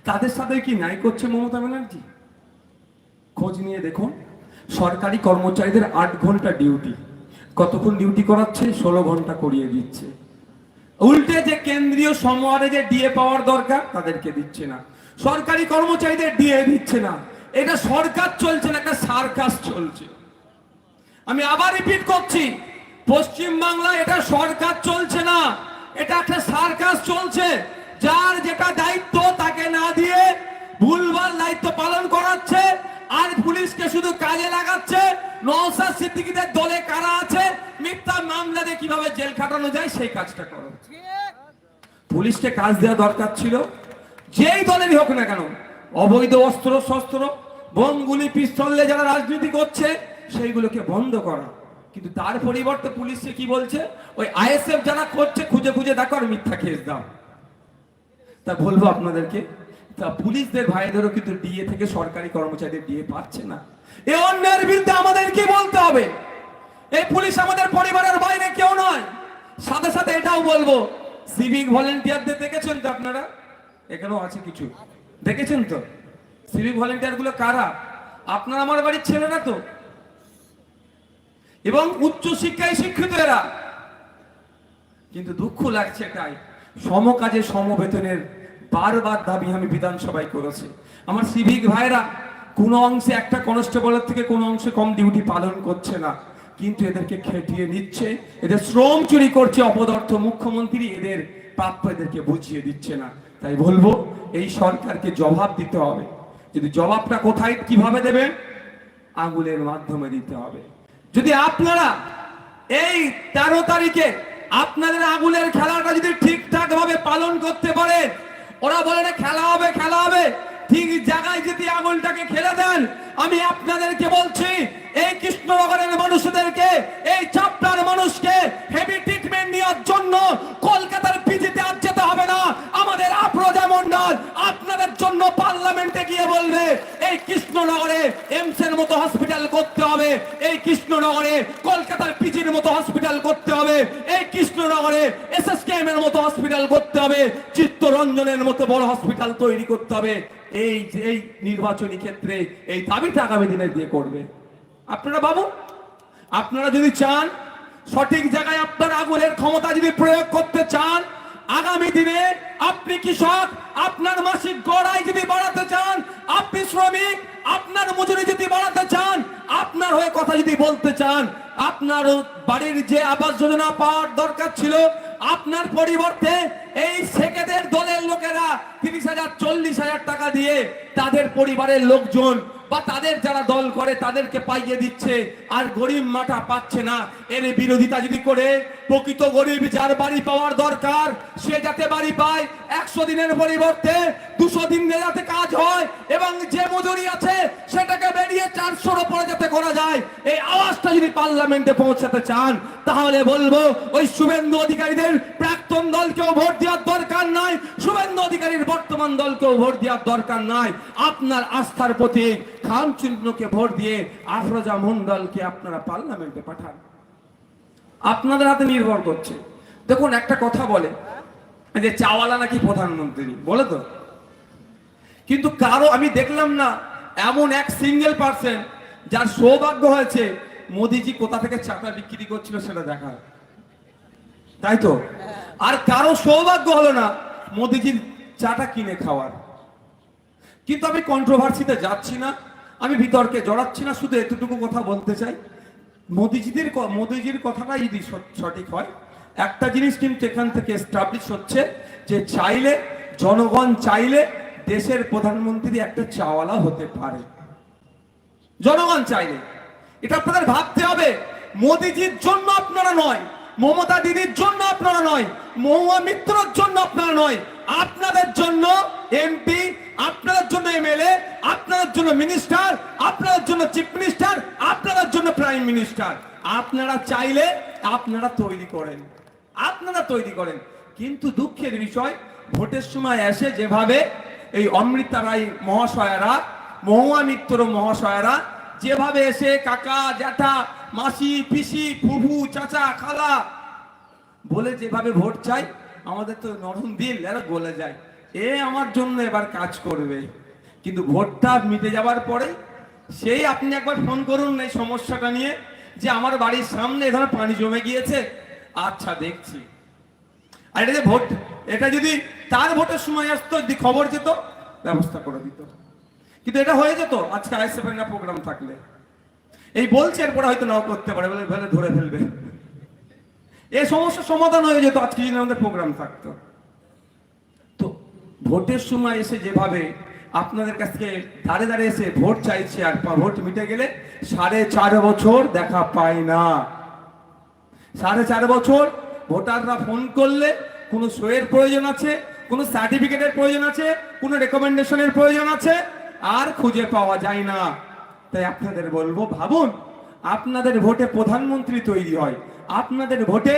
C: তাদের সাথে কি ন্যায় করছে মমতা ব্যানার্জি? খোঁজ নিয়ে দেখুন, সরকারি কর্মচারীদের 8 ঘন্টা ডিউটি, কতক্ষণ ডিউটি করাচ্ছে? 16 ঘন্টা করিয়ে দিচ্ছে। উল্টে যে কেন্দ্রীয় সমরে যে ডিএ পাওয়ার দরকার তাদেরকে দিচ্ছে না, সরকারি কর্মচারীদের ডিএ দিচ্ছে না। এটা সরকার চলছে না, একটা সার্কাস চলছে। আমি আবার রিপিট করছি, পশ্চিম বাংলায় এটা সরকার চলছে না, এটা একটা সার্কাস চলছে। যার যেটা দায়িত্ব তাকে না দিয়ে ভুলভাল দায়িত্ব পালন করাচ্ছে, আর পুলিশকে শুধু কাজে লাগাচ্ছে। নওশাদ সিদ্দিকীদের দলে কারা আছে, মিথ্যা মামলা দিয়ে কিভাবে জেল খাটানো যায় সেই কাজটা করো। পুলিশকে কাজ দেওয়া দরকার ছিল, যেই দলেরই হোক না কেন, অবৈধ অস্ত্র শস্ত্র বোম গুলি পিস্তল দিয়ে যারা রাজনীতি করছে সেইগুলোকে বন্ধ করা। কিন্তু তার পরিবর্তে পুলিশকে কি বলছে, ওই আইএসএফ যারা করছে খুঁজে খুঁজে দেখো আর মিথ্যা কেস দাও। তা বলবো আপনাদেরকে, তা পুলিশদের ভাইদেরও কিন্তু ডিএ থেকে সরকারি কর্মচারীদের ডিএ পাচ্ছে না। এই অন্যায়ের বিরুদ্ধে আমাদের কি বলতে হবে? এই পুলিশ আমাদের পরিবারের বাইরে কেউ নয়। সাথে সাথে এটাও বলবো, সিভিক ভলেন্টিয়ারদের দেখেছেন তো আপনারা? এখানেও আছে কিছু, দেখেছেন তো? সিভিক ভলেন্টিয়ার গুলো কারা? আপনার আমার বাড়ির ছেলেরা তো, এবং উচ্চ শিক্ষায় শিক্ষিত এরা। কিন্তু দুঃখ লাগছে এটাই, সমকাজে সমবেতনের বারবার দাবি আমি বিধানসভায় করেছি। আমার সিভিক ভাইরা কোনো অংশে একটা কনস্টেবলের থেকে কোনো অংশে কম ডিউটি পালন করছে না, কিন্তু এদেরকে খেটিয়ে নিচ্ছে, এদের শ্রম চুরি করছে অপদার্থ মুখ্যমন্ত্রী, এদের প্রাপ্য এদেরকে বুঝিয়ে দিচ্ছে না। তাই বলবো, এই সরকারকে জবাব দিতে হবে। যদি জবাবটা কোথায় কিভাবে দেবে? আঙুলের মাধ্যমে দিতে হবে। যদি আপনারা এই 13 তারিখে আপনাদের আঙুলের খেলাটা যদি ঠিকঠাক ভাবে পালন করতে পারেন, ওরা বলে না খেলা হবে খেলা হবে, ঠিক জায়গায় যদি আঙুলটাকে খেলে দেন, আমি আপনাদেরকে বলছি, এই কৃষ্ণনগরের মানুষদেরকে, এই চাপড়ার মানুষকে হেভি ট্রিটমেন্ট নেওয়ার জন্য কলকাতার পিজিতে আর যেতে হবে না। আমাদের আফরোজা মন্ডল আপনাদের জন্য পার্লামেন্টে গিয়ে বলবে, এই কৃষ্ণনগরে এমস এর মতো হসপিটাল করতে হবে, এই কৃষ্ণনগরে কলকাতার পিজির মতো হসপিটাল করতে হবে, এই কৃষ্ণনগরে এসএসকেএম এর মতো হসপিটাল করতে হবে, চিত্তরঞ্জনের মতো বড় হসপিটাল তৈরি করতে হবে। এই নির্বাচনী ক্ষেত্রে এই দাবিটা আগামী দিনে দিয়ে করবে। আপনারা বাবু, আপনারা যদি চান সঠিক জায়গায় আপনার আঙুলের ক্ষমতা যদি প্রয়োগ করতে চান, আগামী দিনে আপনি কৃষক, আপনার মাসিক গড়াই যদি বাড়াতে চান, আপনি শ্রমিক, আপনার মজুরি যদি বাড়াতে চান, আপনার হয়ে কথা যদি বলতে চান, আপনার বাড়ির যে আবাস যোজনা পাওয়ার দরকার ছিল, আপনার পরিবর্তে এই সেকেদের দলের লোকেরা 30,000 40,000 টাকা দিয়ে তাদের পরিবারের লোকজন বা তাদের যারা দল করে তাদেরকে পাইয়ে দিচ্ছে, আর গরিব মাটা পাচ্ছে না। এর বিরোধিতা যদি করে, প্রকৃত গরিব যার বাড়ি পাওয়ার দরকার সে যাতে বাড়ি পায়, 100 দিনের পরিবর্তে 200 দিনে যাতে কাজ হয়, এবং যে মজুরি আছে সেটাকে বেরিয়ে 400-র উপরে যাতে করা যায়, এই আওয়াজটা যদি পার্লামেন্টে পৌঁছাতে চান, তাহলে বলবো ওই শুভেন্দু অধিকারীদের প্রাক্তন দলকেও ভোট দেওয়ার দরকার নাই, শুভেন্দু অধিকারীর বর্তমান দলকেও ভোট দেওয়ার দরকার নাই। আপনার আস্থার প্রতীক খান চিহ্নকে ভোট দিয়ে আফরোজা মন্ডলকে আপনারা পার্লামেন্টে পাঠান। আপনাদের হাতে নির্ভর করছে। দেখুন, একটা কথা বলে যে চাওয়ালা নাকি প্রধানমন্ত্রী, বলে তো, কিন্তু কারো আমি দেখলাম না এমন এক সিঙ্গেল পার্সন যার সৌভাগ্য হয়েছে মোদিজি কোথা থেকে চাটা বিক্রি করছিল সেটা দেখার, তাই তো? আর কারো সৌভাগ্য হলো না মোদিজির চাটা কিনে খাওয়ার। কিন্তু আমি কন্ট্রোভার্সিতে যাচ্ছি না, আমি বিতর্কে জড়াচ্ছি না, শুধু এতটুকু কথা বলতে চাই, মোদিজির কথাটা যদি সঠিক হয়, একটা জিনিস কিন্তু এখান থেকে এস্টাবলিশ হচ্ছে যে চাইলে, জনগণ চাইলে দেশের প্রধানমন্ত্রী একটা চাওয়ালা হতে পারে, জনগণ চাইলে। এটা আপনাদের ভাবতে হবে। মোদিজির জন্য আপনারা নয়, মমতা দিদির জন্য আপনারা নয়, মহুয়া মিত্রর জন্য আপনারা নয়, আপনাদের জন্য এমপি, আপনাদের জন্য এমএলএ, আপনাদের জন্য মিনিস্টার, আপনাদের জন্য চিফ মিনিস্টার, আপনাদের জন্য প্রাইম মিনিস্টার। আপনারা চাইলে আপনারা তৈরি করেন, আপনারা তৈরি করেন। কিন্তু দুঃখের বিষয়, ভোটের সময় এসে যেভাবে এই অমৃতা রায় মহাশয়ারা, মহুয়া মিত্র মহাশয়ারা যেভাবে এসে কাকা জ্যাঠা মাসি পিসি ফুফু চাচা খালা বলে যেভাবে ভোট চাই, আমাদের তো নরম দিল এরা গলে যায়, এ আমার জন্য এবার কাজ করবে। কিন্তু ভোটটা মিটে যাওয়ার পরে সেই আপনি একবার ফোন করুন এই সমস্যাটা নিয়ে, যে আমার বাড়ির সামনে এখানে পানি জমে গিয়েছে, আচ্ছা দেখছি। আর এটা যে ভোট, এটা যদি তার ভোটের সময় আসতো, যদি খবর যেত, ব্যবস্থা করে দিত। কিন্তু এটা হয়ে যেত আজকে আইএসএফ এর না প্রোগ্রাম থাকলে। এই বলছে এরপরে হয়তো নাও করতে পারে, বলে ফেলে ধরে ফেলবে। এই সমস্যার সমাধান হয়ে যেত আজকে যদি আমাদের প্রোগ্রাম থাকতো। তো ভোটের সময় এসে যেভাবে আপনাদের কাছ থেকে দাঁড়ে দাঁড়ে এসে ভোট চাইছে, আর ভোট মিটে গেলে 4.5 বছর দেখা পায় না। 4.5 বছর ভোটাররা ফোন করলে কোনো সইয়ের প্রয়োজন আছে, কোনো সার্টিফিকেটের প্রয়োজন আছে, কোনো রেকমেন্ডেশনের প্রয়োজন আছে, আর খুঁজে পাওয়া যায় না। তাই আপনাদের বলবো, ভাবুন, আপনাদের ভোটে প্রধানমন্ত্রী তৈরি হয়, আপনাদের ভোটে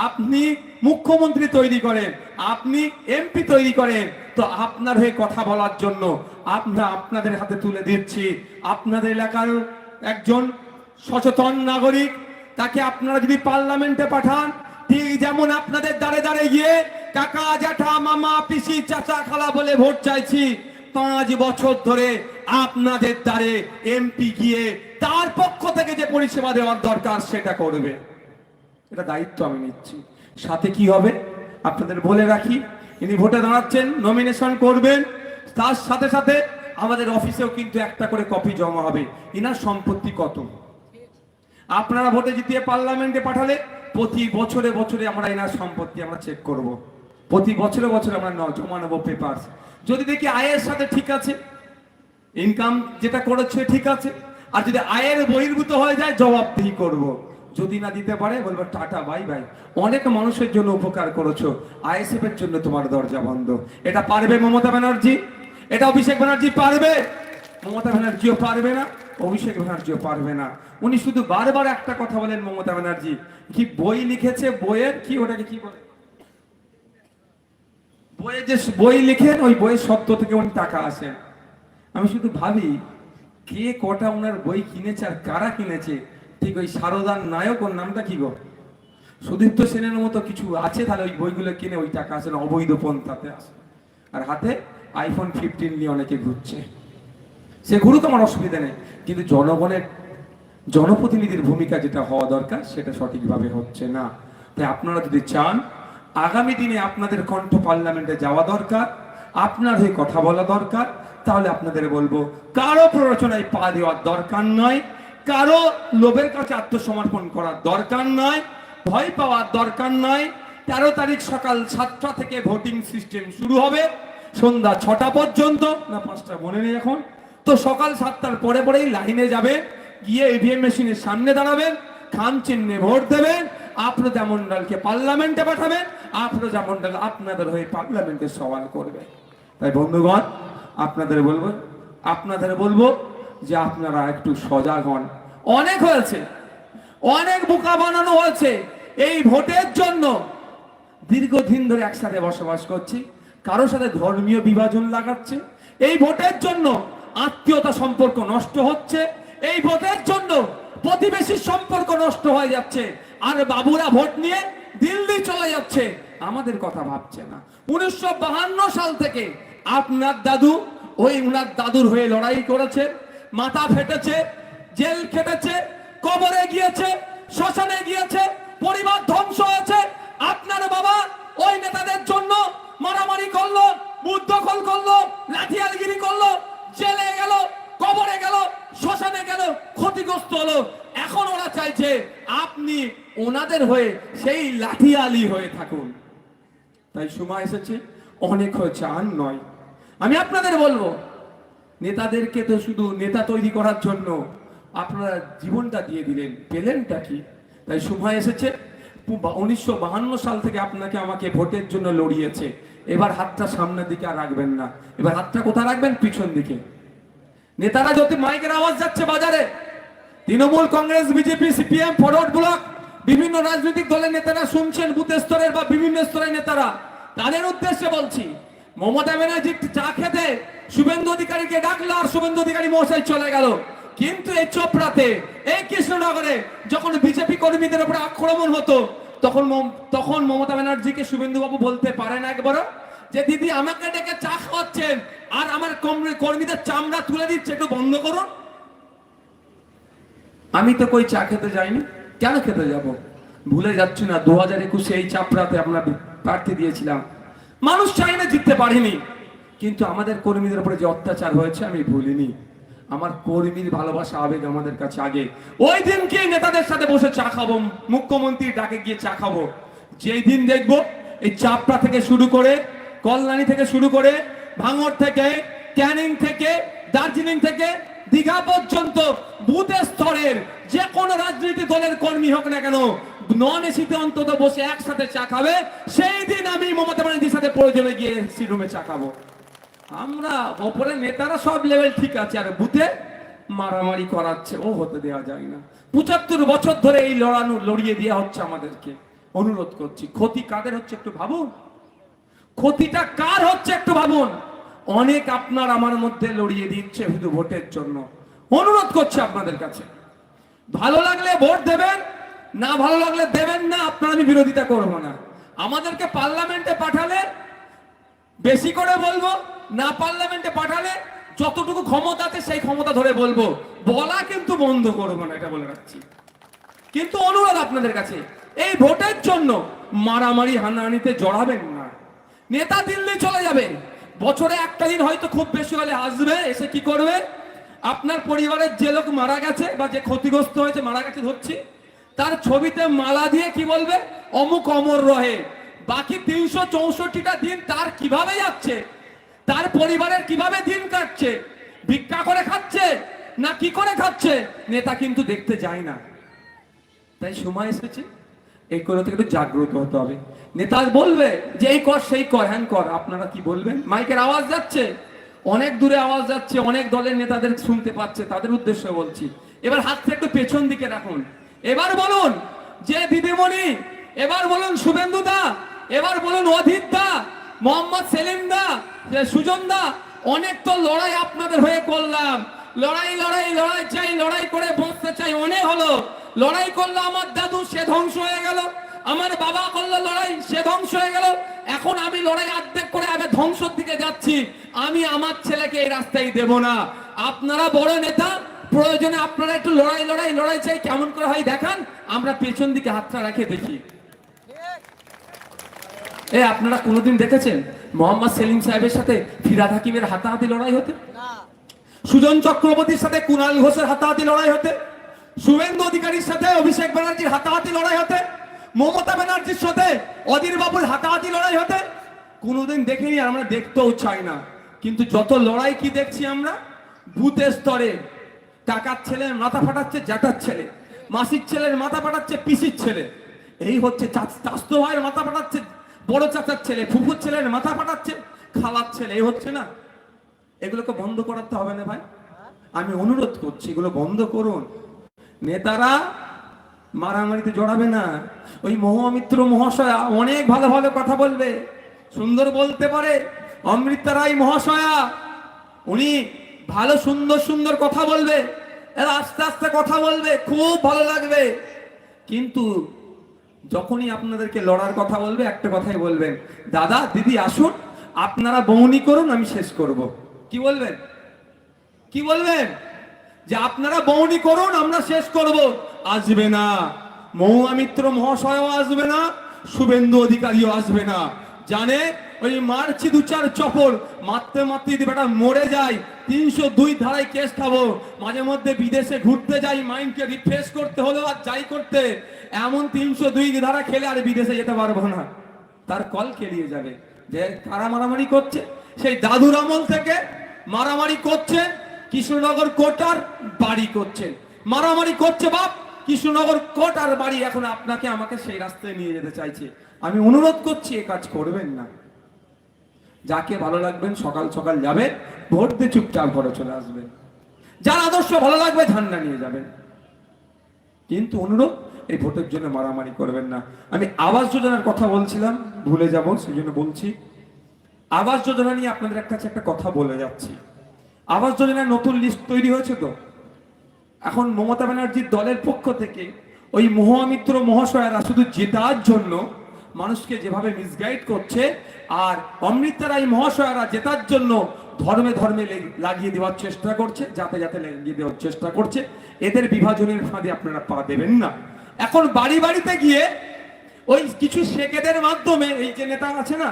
C: আপনি মুখ্যমন্ত্রী তৈরি করেন, আপনি এমপি তৈরি করেন। তো আপনার হয়ে কথা বলার জন্য আমরা আপনাদের হাতে তুলে দিচ্ছি আপনাদের এলাকার একজন সচেতন নাগরিক। তাকে আপনারা যদি পার্লামেন্টে পাঠান, ঠিক যেমন আপনাদের দাঁড়ে দাঁড়ে গিয়ে কাকা জ্যাঠা মামা পিসি চাচা খালা বলে ভোট চাইছি, 5 বছর ধরে আপনাদের দ্বারে এমপি গিয়ে তার পক্ষ থেকে যে পরিষেবা দেওয়ার দরকার সেটা করবে। এটা দায়িত্ব আমি নিচ্ছি। সাথে কি হবে আপনাদের বলে রাখি, ইনি ভোটে দাঁড়াচ্ছেন, নমিনেশন করবেন, তার সাথে সাথে আমাদের অফিসেও কিন্তু একটা করে কপি জমা হবে ইনার সম্পত্তি কত। আপনারা ভোটে জিতিয়ে পার্লামেন্টে পাঠালে প্রতি বছরে বছরে আমরা ইনার সম্পত্তি আমরা চেক করব। প্রতি বছরে বছরে আমরা জমা নেবো পেপার। যদি দেখি আয়ের সাথে ঠিক আছে, ইনকাম যেটা করেছে ঠিক আছে, আর যদি আয়ের বহির্ভূত হয়ে যায় জবাবদিহি করব। যদি না দিতে পারে বলবো টাটা বাই বাই, অনেক মানুষের জন্য উপকার করেছো, আইএসএফ এর জন্য তোমার দরজা বন্ধ। এটা পারবে মমতা ব্যানার্জি? এটা অভিষেক ব্যানার্জি পারবে? মমতা ব্যানার্জিও পারবে না, অভিষেক ব্যানার্জিও পারবে না। উনি শুধু বারবার একটা কথা বলেন মমতা ব্যানার্জি, কি বই লিখেছে, বইয়ের কি ওটাকে কি বলে, বইয়ে যে বই লিখেন ওই বইয়ের সত্য থেকে উনি টাকা আসেন। আমি শুধু ভাবি কে কটা ওনার বই কিনেছে আর কারা কিনেছে। ঠিক ওই সারদার নায়ক, ওর নামটা কি গো, সুদীপ্ত সেনের মতো কিছু আছে, তাহলে ওই বইগুলো কিনে ওই টাকা আসে না, অবৈধ পন্থাতে আসে। আর হাতে আইফোন 15 নিয়ে অনেকে ঘুরছে। সে ঘুরুক, আমার অসুবিধা নেই, কিন্তু জনগণের জনপ্রতিনিধির ভূমিকা যেটা হওয়া দরকার সেটা সঠিকভাবে হচ্ছে না। তাই আপনারা যদি চান আগামী দিনে আপনাদের কণ্ঠ পার্লামেন্টে যাওয়া দরকার, আপনার হয়ে কথা বলা দরকার, তাহলে আপনাদের বলবো কারো প্ররোচনায় পা দেওয়ার দরকার নয়, কারো লোভের কাছে আত্মসমর্পণ করার দরকার নয়, ভয় পাওয়ার দরকার নয়। 13 তারিখ সকাল 7টা থেকে ভোটিং সিস্টেম শুরু হবে, সন্ধ্যা 6টা পর্যন্ত, না 5টা মনে নেই এখন। তো সকাল 7টার পরে পরেই লাইনে যাবে, গিয়ে ইভিএম মেশিনের সামনে দাঁড়াবেন, খাম চিহ্নে ভোট দেবেন, আফরোজা মন্ডলকে পার্লামেন্টে পাঠাবেন, আফরোজা মন্ডল আপনাদের হয়ে পার্লামেন্টে সওয়াল করবে। তাই বন্ধুগণ আপনাদের বলবো যে আপনারা একটু সজাগ হন। অনেক হয়েছে, অনেক বোকা বানানো হয়েছে। এই ভোটের জন্য দীর্ঘদিন ধরে একসাথে বসবাস করছি, কারোর সাথে ধর্মীয় বিভাজন লাগাচ্ছে। এই ভোটের জন্য আত্মীয়তা সম্পর্ক নষ্ট হচ্ছে, এই ভোটের জন্য প্রতিবেশীর সম্পর্ক নষ্ট হয়ে যাচ্ছে, আর বাবুরা ভোট নিয়ে দিল্লি চলে যাচ্ছে, আমাদের কথা ভাবছে না। 1952 সাল থেকে আপনার দাদু ওই উনার দাদুর হয়ে লড়াই করেছে, মাথা ফেটেছে, জেল খেটেছে, কবরে গিয়েছে, শ্মশানে গিয়েছে, পরিবার ধ্বংস হয়েছে। আপনার বাবা ওই নেতাদের জন্য মারামারি করলো, বুথ দখল করলো, লাঠিয়ালগিরি করলো, জেলে গেল, কবরে গেল, শ্মশানে গেল, ক্ষতিগ্রস্ত হলো। এখন ওরা চাইছে আপনি ওনাদের হয়ে সেই লাঠিয়ালি হয়ে থাকুন। তাই সময় এসেছে, অনেক হয়েছে, আর নয়। আমি আপনাদের বলবো, নেতাদেরকে তো শুধু নেতা তৈরি করার জন্য আপনারা জীবনটা দিয়ে দিলেন, পেলেনটা কি? তাই সময় এসেছে, 1952 সাল থেকে আপনাকে আমাকে ভোটের জন্য লড়িয়েছে। এবার হাতটা সামনের দিকে আর রাখবেন না, এবার হাতটা কোথায় রাখবেন? পিছন দিকে। নেতারা যদি মাইকের আওয়াজ যাচ্ছে বাজারে, Trinamool, Congress, BJP, CPM, forward block, বিভিন্ন রাজনৈতিক দলের নেতারা শুনছেন, বুথ স্তরের বা বিভিন্ন স্তরের নেতারা, তাদের উদ্দেশ্যে বলছি, মমতা ব্যানার্জি চা খেতে শুভেন্দু অধিকারীকে ডাকলো আর শুভেন্দু অধিকারী মহাশয় চলে গেল। কিন্তু এই চোপড়াতে, এই কৃষ্ণনগরে যখন বিজেপি কর্মীদের উপরে আক্রমণ হতো, তখন মমতা ব্যানার্জিকে শুভেন্দু বাবু বলতে পারেন একবারও যে দিদি আমাকে ডেকে চা খাওয়াচ্ছেন আর আমার কর্মীদের চামড়া তুলে দিচ্ছে, একটু বন্ধ করুন? আমি তো কই চা খেতে যাইনি, কেন খেতে যাব? ভুলে যাচ্ছি না 2021 এই চাপড়াতে আমরা প্রার্থী দিয়েছিলাম, মানুষ চাই না জিততে পারিনি, কিন্তু আমাদের কর্মীদের উপরে যে অত্যাচার হয়েছে আমি ভুলিনি। আমার কর্মীর ভালোবাসা আবেগ আমাদের কাছে আগে। ওই দিনকে নেতাদের সাথে বসে চা খাবো, মুখ্যমন্ত্রীর ডাকে গিয়ে চা খাবো, যেই দিন দেখবো এই চাপড়া থেকে শুরু করে, কল্যাণী থেকে শুরু করে, ভাঙড় থেকে, ক্যানিং থেকে, দার্জিলিং থেকে দীঘা পর্যন্ত বুথ স্তরের যে কোনো রাজনীতি দলের কর্মী হোক না কেন, নন এসিতে অন্তত বসে একসাথে চা খাবে, সেই দিন আমি মমতা ব্যানার্জির সাথে প্রয়োজনে গিয়ে এসি রুমে চা খাবো। আমরা ওপরে নেতারা সব লেভেল ঠিক আছে, আর বুথে মারামারি করাচ্ছে, ও হতে দেওয়া যায় না। 75 বছর ধরে এই লড়িয়ে দেওয়া হচ্ছে আমাদেরকে। অনুরোধ করছি, ক্ষতি কাদের হচ্ছে একটু ভাবুন, ক্ষতিটা কার হচ্ছে একটু ভাবুন। অনেক আপনার আমার মধ্যে লড়িয়ে দিচ্ছে শুধু ভোটের জন্য। অনুরোধ করছি আপনাদের কাছে, ভালো লাগলে ভোট দেবেন, না ভালো লাগলে দেবেন না, আপনার আমি বিরোধিতা করবো না। আমাদেরকে পার্লামেন্টে পাঠালে বেশি করে বলবো, না পার্লামেন্টে পাঠালে যতটুকু ক্ষমতা আছে সেই ক্ষমতা ধরে বলবো, বলা কিন্তু বন্ধ করবো না, এটা বলে রাখছি। কিন্তু অনুরোধ আপনাদের কাছে, এই ভোটের জন্য মারামারি হানাহানিতে জড়াবেন না। নেতা দিল্লি চলে যাবে, বছরে একটা দিন হয়তো খুব বেশি হলে আসবে, এসে কি করবে, আপনার পরিবারের যে লোক মারা গেছে বা যে ক্ষতিগ্রস্ত হয়েছে মারা গেছে ধরছি, তার ছবিতে মালা দিয়ে কি বলবে, অমুক অমর রহে। বাকি 364টা দিন তার কিভাবে যাচ্ছে, তার পরিবারের কিভাবে দিন কাটছে, ভিক্ষা করে খাচ্ছে না কি করে খাচ্ছে, নেতা কিন্তু দেখতে যায় না। তাই সময় এসেছে এইগুলো থেকে একটু জাগ্রত হতে হবে। নেতা বলবে যে এই কর সেই কর, হ্যান কর, আপনারা কি বলবেন? মাইকের আওয়াজ যাচ্ছে, অনেক দূরে আওয়াজ যাচ্ছে, অনেক দলের নেতাদের শুনতে পাচ্ছে, তাদের উদ্দেশ্যে বলছি। এবার হাতটা একটু পেছন দিকে রাখুন, এবার বলুন যে দিদিমণি, এবার বলুন শুভেন্দু দা, এবার বলুন অধীর দা, মোহাম্মদ সেলিম দা, সুজন দা, অনেক তো লড়াই আপনাদের হয়ে করলাম, লড়াই লড়াই লড়াই চাই, লড়াই করে বসতে চাই, অনেক হলো। লড়াই করলো আমার দাদু, সে ধ্বংস হয়ে গেল, আমার বাবা করলো লড়াই, সে ধ্বংস হয়ে গেল, এখন আমি লড়াই অর্ধেক করে আগে ধ্বংসের দিকে যাচ্ছি, আমি আমার ছেলেকে এই রাস্তায় দেব না। আপনারা বড় নেতা, প্রয়োজনে আপনারা একটু লড়াই লড়াই লড়াই চাই, কেমন করে হয় দেখান, আমরা পেছন দিকে হাতটা রাখে দেখি। আপনারা কোনোদিন দেখেছেন মোহাম্মদ সেলিম সাহেবের সাথে ফিরাদ হাকিমের হাতাহাতি লড়াই হতে? সুজন চক্রবর্তীর সাথে কুণাল ঘোষের হাতাহাতি লড়াই হতে? শুভেন্দু অধিকারীর সাথে অভিষেক ব্যানার্জির হাতাহাতি লড়াই হতে? মমতা ব্যানার্জির সাথে অধীর বাবুর হাতাহাতি লড়াই হতে? কোনোদিন দেখিনি, আর আমরা দেখতেও চাই না। কিন্তু যত লড়াই কি দেখছি আমরা, বুথের স্তরে কাকার ছেলের মাথা ফাটাচ্ছে জ্যাঠার ছেলে, মাসির ছেলের মাথা ফাটাচ্ছে পিসির ছেলে, এই হচ্ছে চাচতো ভাইয়ের মাথা ফাটাচ্ছে বড় চাচার ছেলে, ফুফুর ছেলের মাথা ফাটাচ্ছে খালার ছেলে, এই হচ্ছে না? এগুলোকে বন্ধ করাতে হবে না ভাই, আমি অনুরোধ করছি, এগুলো বন্ধ করুন। নেতারা মারামারিতে জড়াবে না। ওই মহামিত্র মহাশয়া অনেক ভালো ভালো কথা বলবে, সুন্দর বলতে পারে, অমৃতা রায় মহাশয়া উনি ভালো সুন্দর সুন্দর কথা বলবে, এরা আস্তে আস্তে কথা বলবে, খুব ভালো লাগবে, কিন্তু যখনই আপনাদেরকে লড়ার কথা বলবে একটা কথাই বলবেন, দাদা দিদি আসুন আপনারা বউনি করুন, আমি শেষ করব। কি বলবেন? কি বলবেন? যে আপনারা বউনি করুন আমরা শেষ করব। আসবে না, মহামিত্র মহাশয়ও আসবে না, শুভেন্দু অধিকারীও আসবে না। জানে ওই মারছি 2-4 চপল, মারতে মারতে যদি বেটা মরে যায়, 302 ধারায় কেস খাবো। মাঝে মধ্যে বিদেশে ঘুরতে যাই, মাইন্ডকে রিফ্রেশ করতে হলো আর যাই করতে, এমন 302 ধারা খেলে আর বিদেশে যেতে পারবো না, তার কল কেলিয়ে যাবে। যে কারা মারামারি করছে, সেই দাদুর আমল থেকে মারামারি করছে, কৃষ্ণনগর কোর্ট আর বাড়ি করছে, মারামারি করছে বাপ, কৃষ্ণনগর কোর্ট আর বাড়ি এখন আপনাকে আমাকে সেই রাস্তায় নিয়ে যেতে চাইছে। আমি অনুরোধ করছি এ কাজ করবেন না। যাকে ভালো লাগবেন সকাল সকাল যাবে, ভোট দিয়ে চুপচাপ ঘরে চলে আসবেন, যার আদর্শ ভালো লাগবে ঝান্ডা নিয়ে যাবেন, কিন্তু অনুরোধ এই ভোটের জন্য মারামারি করবেন না। আমি আবাস যোজনার কথা বলছিলাম, ভুলে যাব সেই জন্য বলছি। আবাস যোজনা নিয়ে আপনাদের কাছে একটা কথা বলে যাচ্ছি। আবাস যোজনার নতুন লিস্ট তৈরি হয়েছে তো, এখন মমতা ব্যানার্জির দলের পক্ষ থেকে ওই মহামিত্র মহাশয়রা শুধু জেতার জন্য মানুষকে যেভাবে মিসগাইড করছে, আর অমৃতা রায় মহাশয়রা জেতার জন্য ধর্মে ধর্মে লাগিয়ে দেওয়ার চেষ্টা করছে, যাতে যাতে লাগিয়ে দেওয়ার চেষ্টা করছে। এদের বিভাজনের ফাঁদে আপনারা পা দেবেন না। এখন বাড়ি বাড়িতে গিয়ে ওই কিছু শেখেদের মাধ্যমে, এই যে নেতা আছে না,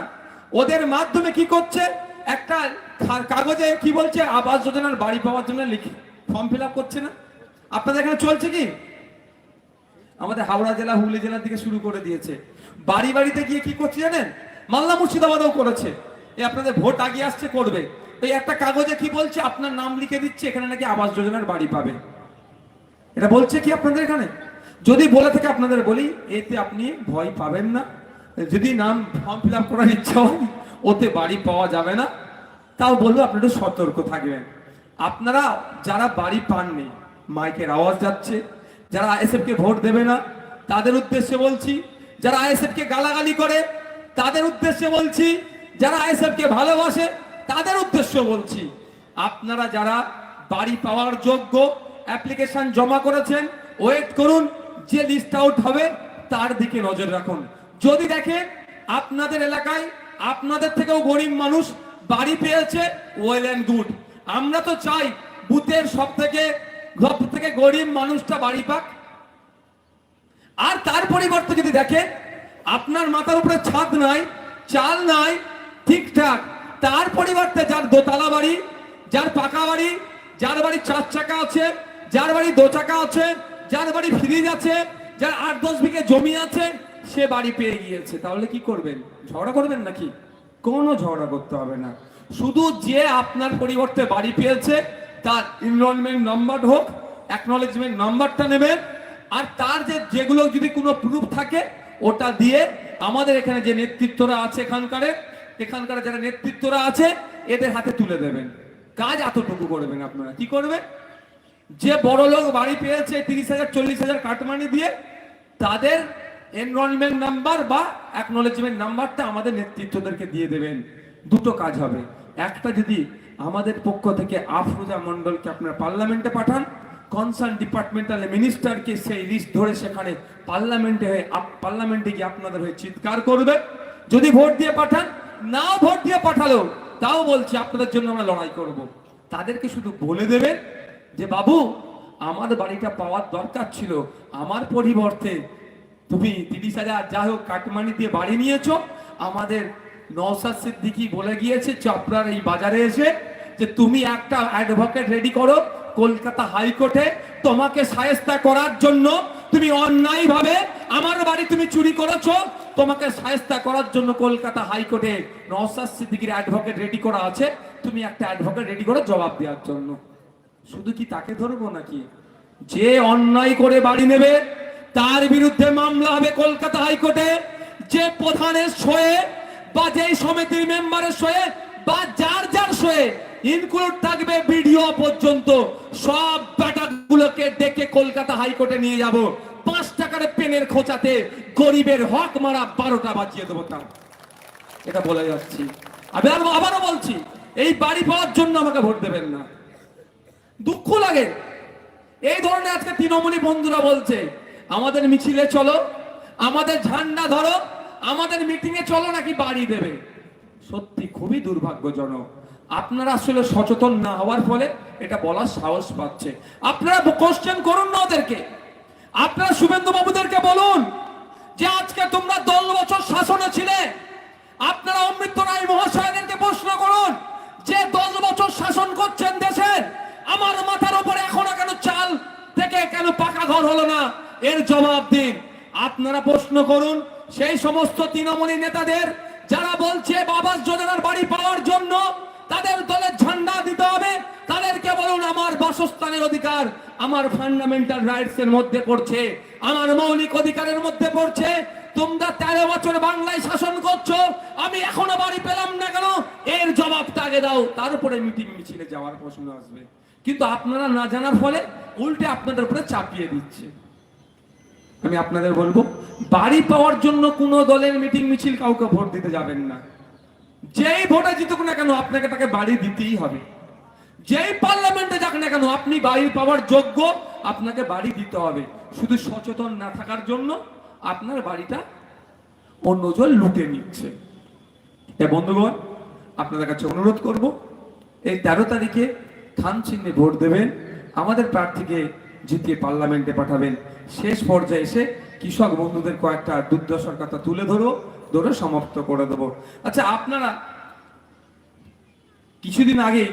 C: ওদের মাধ্যমে কি করছে, একটা কাগজে কি বলছে, আবাস যোজনার বাড়ি পাওয়ার জন্য লিখে ফর্ম ফিল আপ করছে না? আপনাদের এখানে চলছে কি? আমাদের হাওড়া জেলা, হুগলি জেলার দিকে শুরু করে দিয়েছে। বাড়ি বাড়িতে গিয়ে কি করছে জানেন? মালদা মুর্শিদাবাদেও করেছে। এই আপনাদের ভোট আগিয়ে আসছে, করবে। এই একটা কাগজে কি বলছে, আপনার নাম লিখে দিচ্ছে, এখানে নাকি আবাস যোজনার বাড়ি পাবে। এটা বলছে কি আপনাদের এখানে? যদি বলে থাকে আপনাদের বলি, এতে আপনি ভয় পাবেন না। যদি নাম ফর্ম ফিল আপ করার ইচ্ছা হয়, ওতে বাড়ি পাওয়া যাবে না। তাও বলবো আপনি একটু সতর্ক থাকবেন। আপনারা যারা বাড়ি পাননি, মাইকের আওয়াজ যাচ্ছে, যারা আইএসএফ কে ভোট দেবে না তাদের উদ্দেশ্যে বলছি, যারা আইএসএফ কে গালাগালি করে তাদের উদ্দেশ্যে বলছি, যারা আইএসএফ কে ভালোবাসে তাদের উদ্দেশ্যে বলছি, আপনারা যারা বাড়ি পাওয়ার যোগ্য অ্যাপ্লিকেশন জমা করেছেন, ওয়েট করুন, যে লিস্ট আউট হবে তার দিকে নজর রাখুন। যদি দেখেন আপনাদের এলাকায় আপনাদের থেকেও গরিব মানুষ বাড়ি পেয়েছে, ওয়েল এন্ড গুড। আমরা তো চাই বুথের সব থেকে গরিব মানুষটা বাড়ি পাক। আর তার পরিবর্তে যদি দেখেন আপনার মাথার উপরে ছাদ নাই, চাল নাই, ঠিকঠাক, তার পরিবর্তে যার দোতলা বাড়ি, যার পাকা বাড়ি, যার বাড়ি 4 চাকা আছে, যার বাড়ি 2 চাকা আছে, যার বাড়ি ফ্রিজ আছে, যার 8-10 বিঘে জমি আছে, সে বাড়ি পেয়ে গিয়েছে, তাহলে কি করবেন? ঝগড়া করবেন নাকি? কোনো ঝগড়া করতে হবে না। শুধু যে আপনার পরিবর্তে বাড়ি পেয়েছে তার এনরোলমেন্ট নাম্বার হোক, অ্যাকনলেজমেন্ট নাম্বারটা নেবেন, আর তার যেগুলো যদি কোনো প্রুফ থাকে ওটা দিয়ে আমাদের এখানে যে নেতৃত্বরা আছে, এখানকার যারা নেতৃত্বরা আছে এদের হাতে তুলে দেবেন। কাজ এতটুকু করবেন। আপনারা কি করবেন? যে বড় লোক বাড়ি পেয়েছে 30,000 40,000 কাটমানি দিয়ে, তাদের এনরোলমেন্ট নাম্বার বা অ্যাকনলেজমেন্ট নাম্বারটা আমাদের নেতৃত্বদেরকে দিয়ে দেবেন। দুটো কাজ হবে। একটা, যদি আমাদের পক্ষ থেকে আফরোজা মন্ডলকে আপনারা পার্লামেন্টে পাঠান, কনসার্ন ডিপার্টমেন্টাল মিনিস্টারকে সেই লিস্ট ধরে সেখানে পার্লামেন্টে গিয়ে আপনাদের হয়ে চিৎকার করবে। যদি ভোট দিয়ে পাঠান, নাও ভোট দিয়ে পাঠালো, তাও বলছি আপনাদের জন্য আমরা লড়াই করব। তাদেরকে শুধু বলে দেবেন যে বাবু, আমার বাড়িটা পাওয়ার দরকার ছিল, আমার পরিবর্তে তুমি 30,000 যা হোক কাটমানি দিয়ে বাড়ি নিয়েছো। আমাদের নওশাদ সিদ্দিকী বলে গিয়েছে চাপড়ার এই বাজারে এসে যে তুমি একটা অ্যাডভোকেট রেডি করো কলকাতা হাইকোর্টে, তোমাকে শায়েস্তা করার জন্য। তুমি অন্যায় ভাবে আমার বাড়ি তুমি চুরি করেছো, তোমাকে শায়েস্তা করার জন্য কলকাতা হাইকোর্টে নওশাদ সিদ্দিকীর অ্যাডভোকেট রেডি করা আছে, তুমি একটা অ্যাডভোকেট রেডি করো জবাব দেওয়ার জন্য। শুধু কি তাকে ধরবো নাকি? যে অন্যায় করে বাড়ি নেবে তার বিরুদ্ধে মামলা হবে কলকাতা হাইকোর্টে। যে প্রধানের সয়ে বা যে সমিতির মেম্বারের সয়ে বা যার যার সয়ে ইনক্লুড থাকবে ভিডিও পর্যন্ত, সব ব্যাটাগুলোকে ডেকে কলকাতা হাইকোর্টে নিয়ে যাব। 5 টাকার পেনের খোঁচাতে গরিবের হক মারা 12টা বাজিয়ে দেবো। তাও এটা বলে যাচ্ছি। আবারও বলছি, এই বাড়ি পাওয়ার জন্য আমাকে ভোট দেবেন না। দুঃখ লাগে এই ধরনের আজকে তৃণমূলী বন্ধুরা বলছে আমাদের মিছিলে চলো, আমাদের ঝান্ডা ধরো, আমাদের মিটিং এ চলো, নাকি বাড়ি দেবে। সত্যি খুবই দুর্ভাগ্যজনক। আপনারা আসলে সচেতন না হওয়ার ফলে এটা বলার সাহস পাচ্ছে। আপনারা কোশ্চেন করুন না ওদেরকে। আপনারা শুভেন্দু বাবুদেরকে বলুন যে আজকে তোমরা 10 বছর শাসনে ছিলে। আপনারা অমৃত রায় মহাশয়দেরকে প্রশ্ন করুন যে 10 বছর শাসন করছেন দেশের, আমার মাথার উপরে এখনো কেন চাল থেকে কেন পাকা ঘর হলো না, এর জবাব দিন। আপনারা প্রশ্ন করুন সেই সমস্ত তৃণমূলী নেতাদের যারা বলছে আবাস যোজনার বাড়ি পাওয়ার জন্য তাদের দলের ঝান্ডা দিতে হবে। তাদেরকে বলুন আমার বাসস্থানের অধিকার আমার ফান্ডামেন্টাল রাইটস এর মধ্যে পড়ছে, আমার মৌলিক অধিকারের মধ্যে পড়ছে। তোমরা 13 বছর বাংলায় শাসন করছো, আমি এখনো বাড়ি পেলাম না কেন, এর জবাবটা আগে দাও, তার উপরে মিটিং মিছিলে যাওয়ার প্রশ্ন আসবে। কিন্তু আপনারা না জানার ফলে উল্টে আপনাদের উপরে চাপিয়ে দিচ্ছে। আমি আপনাদের বলবো, বাড়ি পাওয়ার জন্য কোনো দলের মিটিং মিছিল কাউকে ভোট দিতে যাবেন না। যেই ভোটে জিতুক না কেন আপনাকে তাকে বাড়ি দিতেই হবে। যেই পার্লামেন্টে যাক না কেন আপনি বাড়ি পাওয়ার যোগ্য, আপনাকে বাড়ি দিতে হবে। শুধু সচেতন না থাকার জন্য আপনার বাড়িটা অন্যজন লুটে নিচ্ছে। বন্ধুগণ, আপনাদের কাছে অনুরোধ করব, এই 13 তারিখে থান চিহ্নে ভোট দেবেন, আমাদের প্রার্থীকে জিতিয়ে পার্লামেন্টে পাঠাবেন। শেষ পর্যায়ে এসে কৃষক বন্ধুদের কয়েকটা দুর্দশার কথা তুলে ধরে সমাপ্ত করে দেবো। আচ্ছা, আপনারা কিছুদিন আগে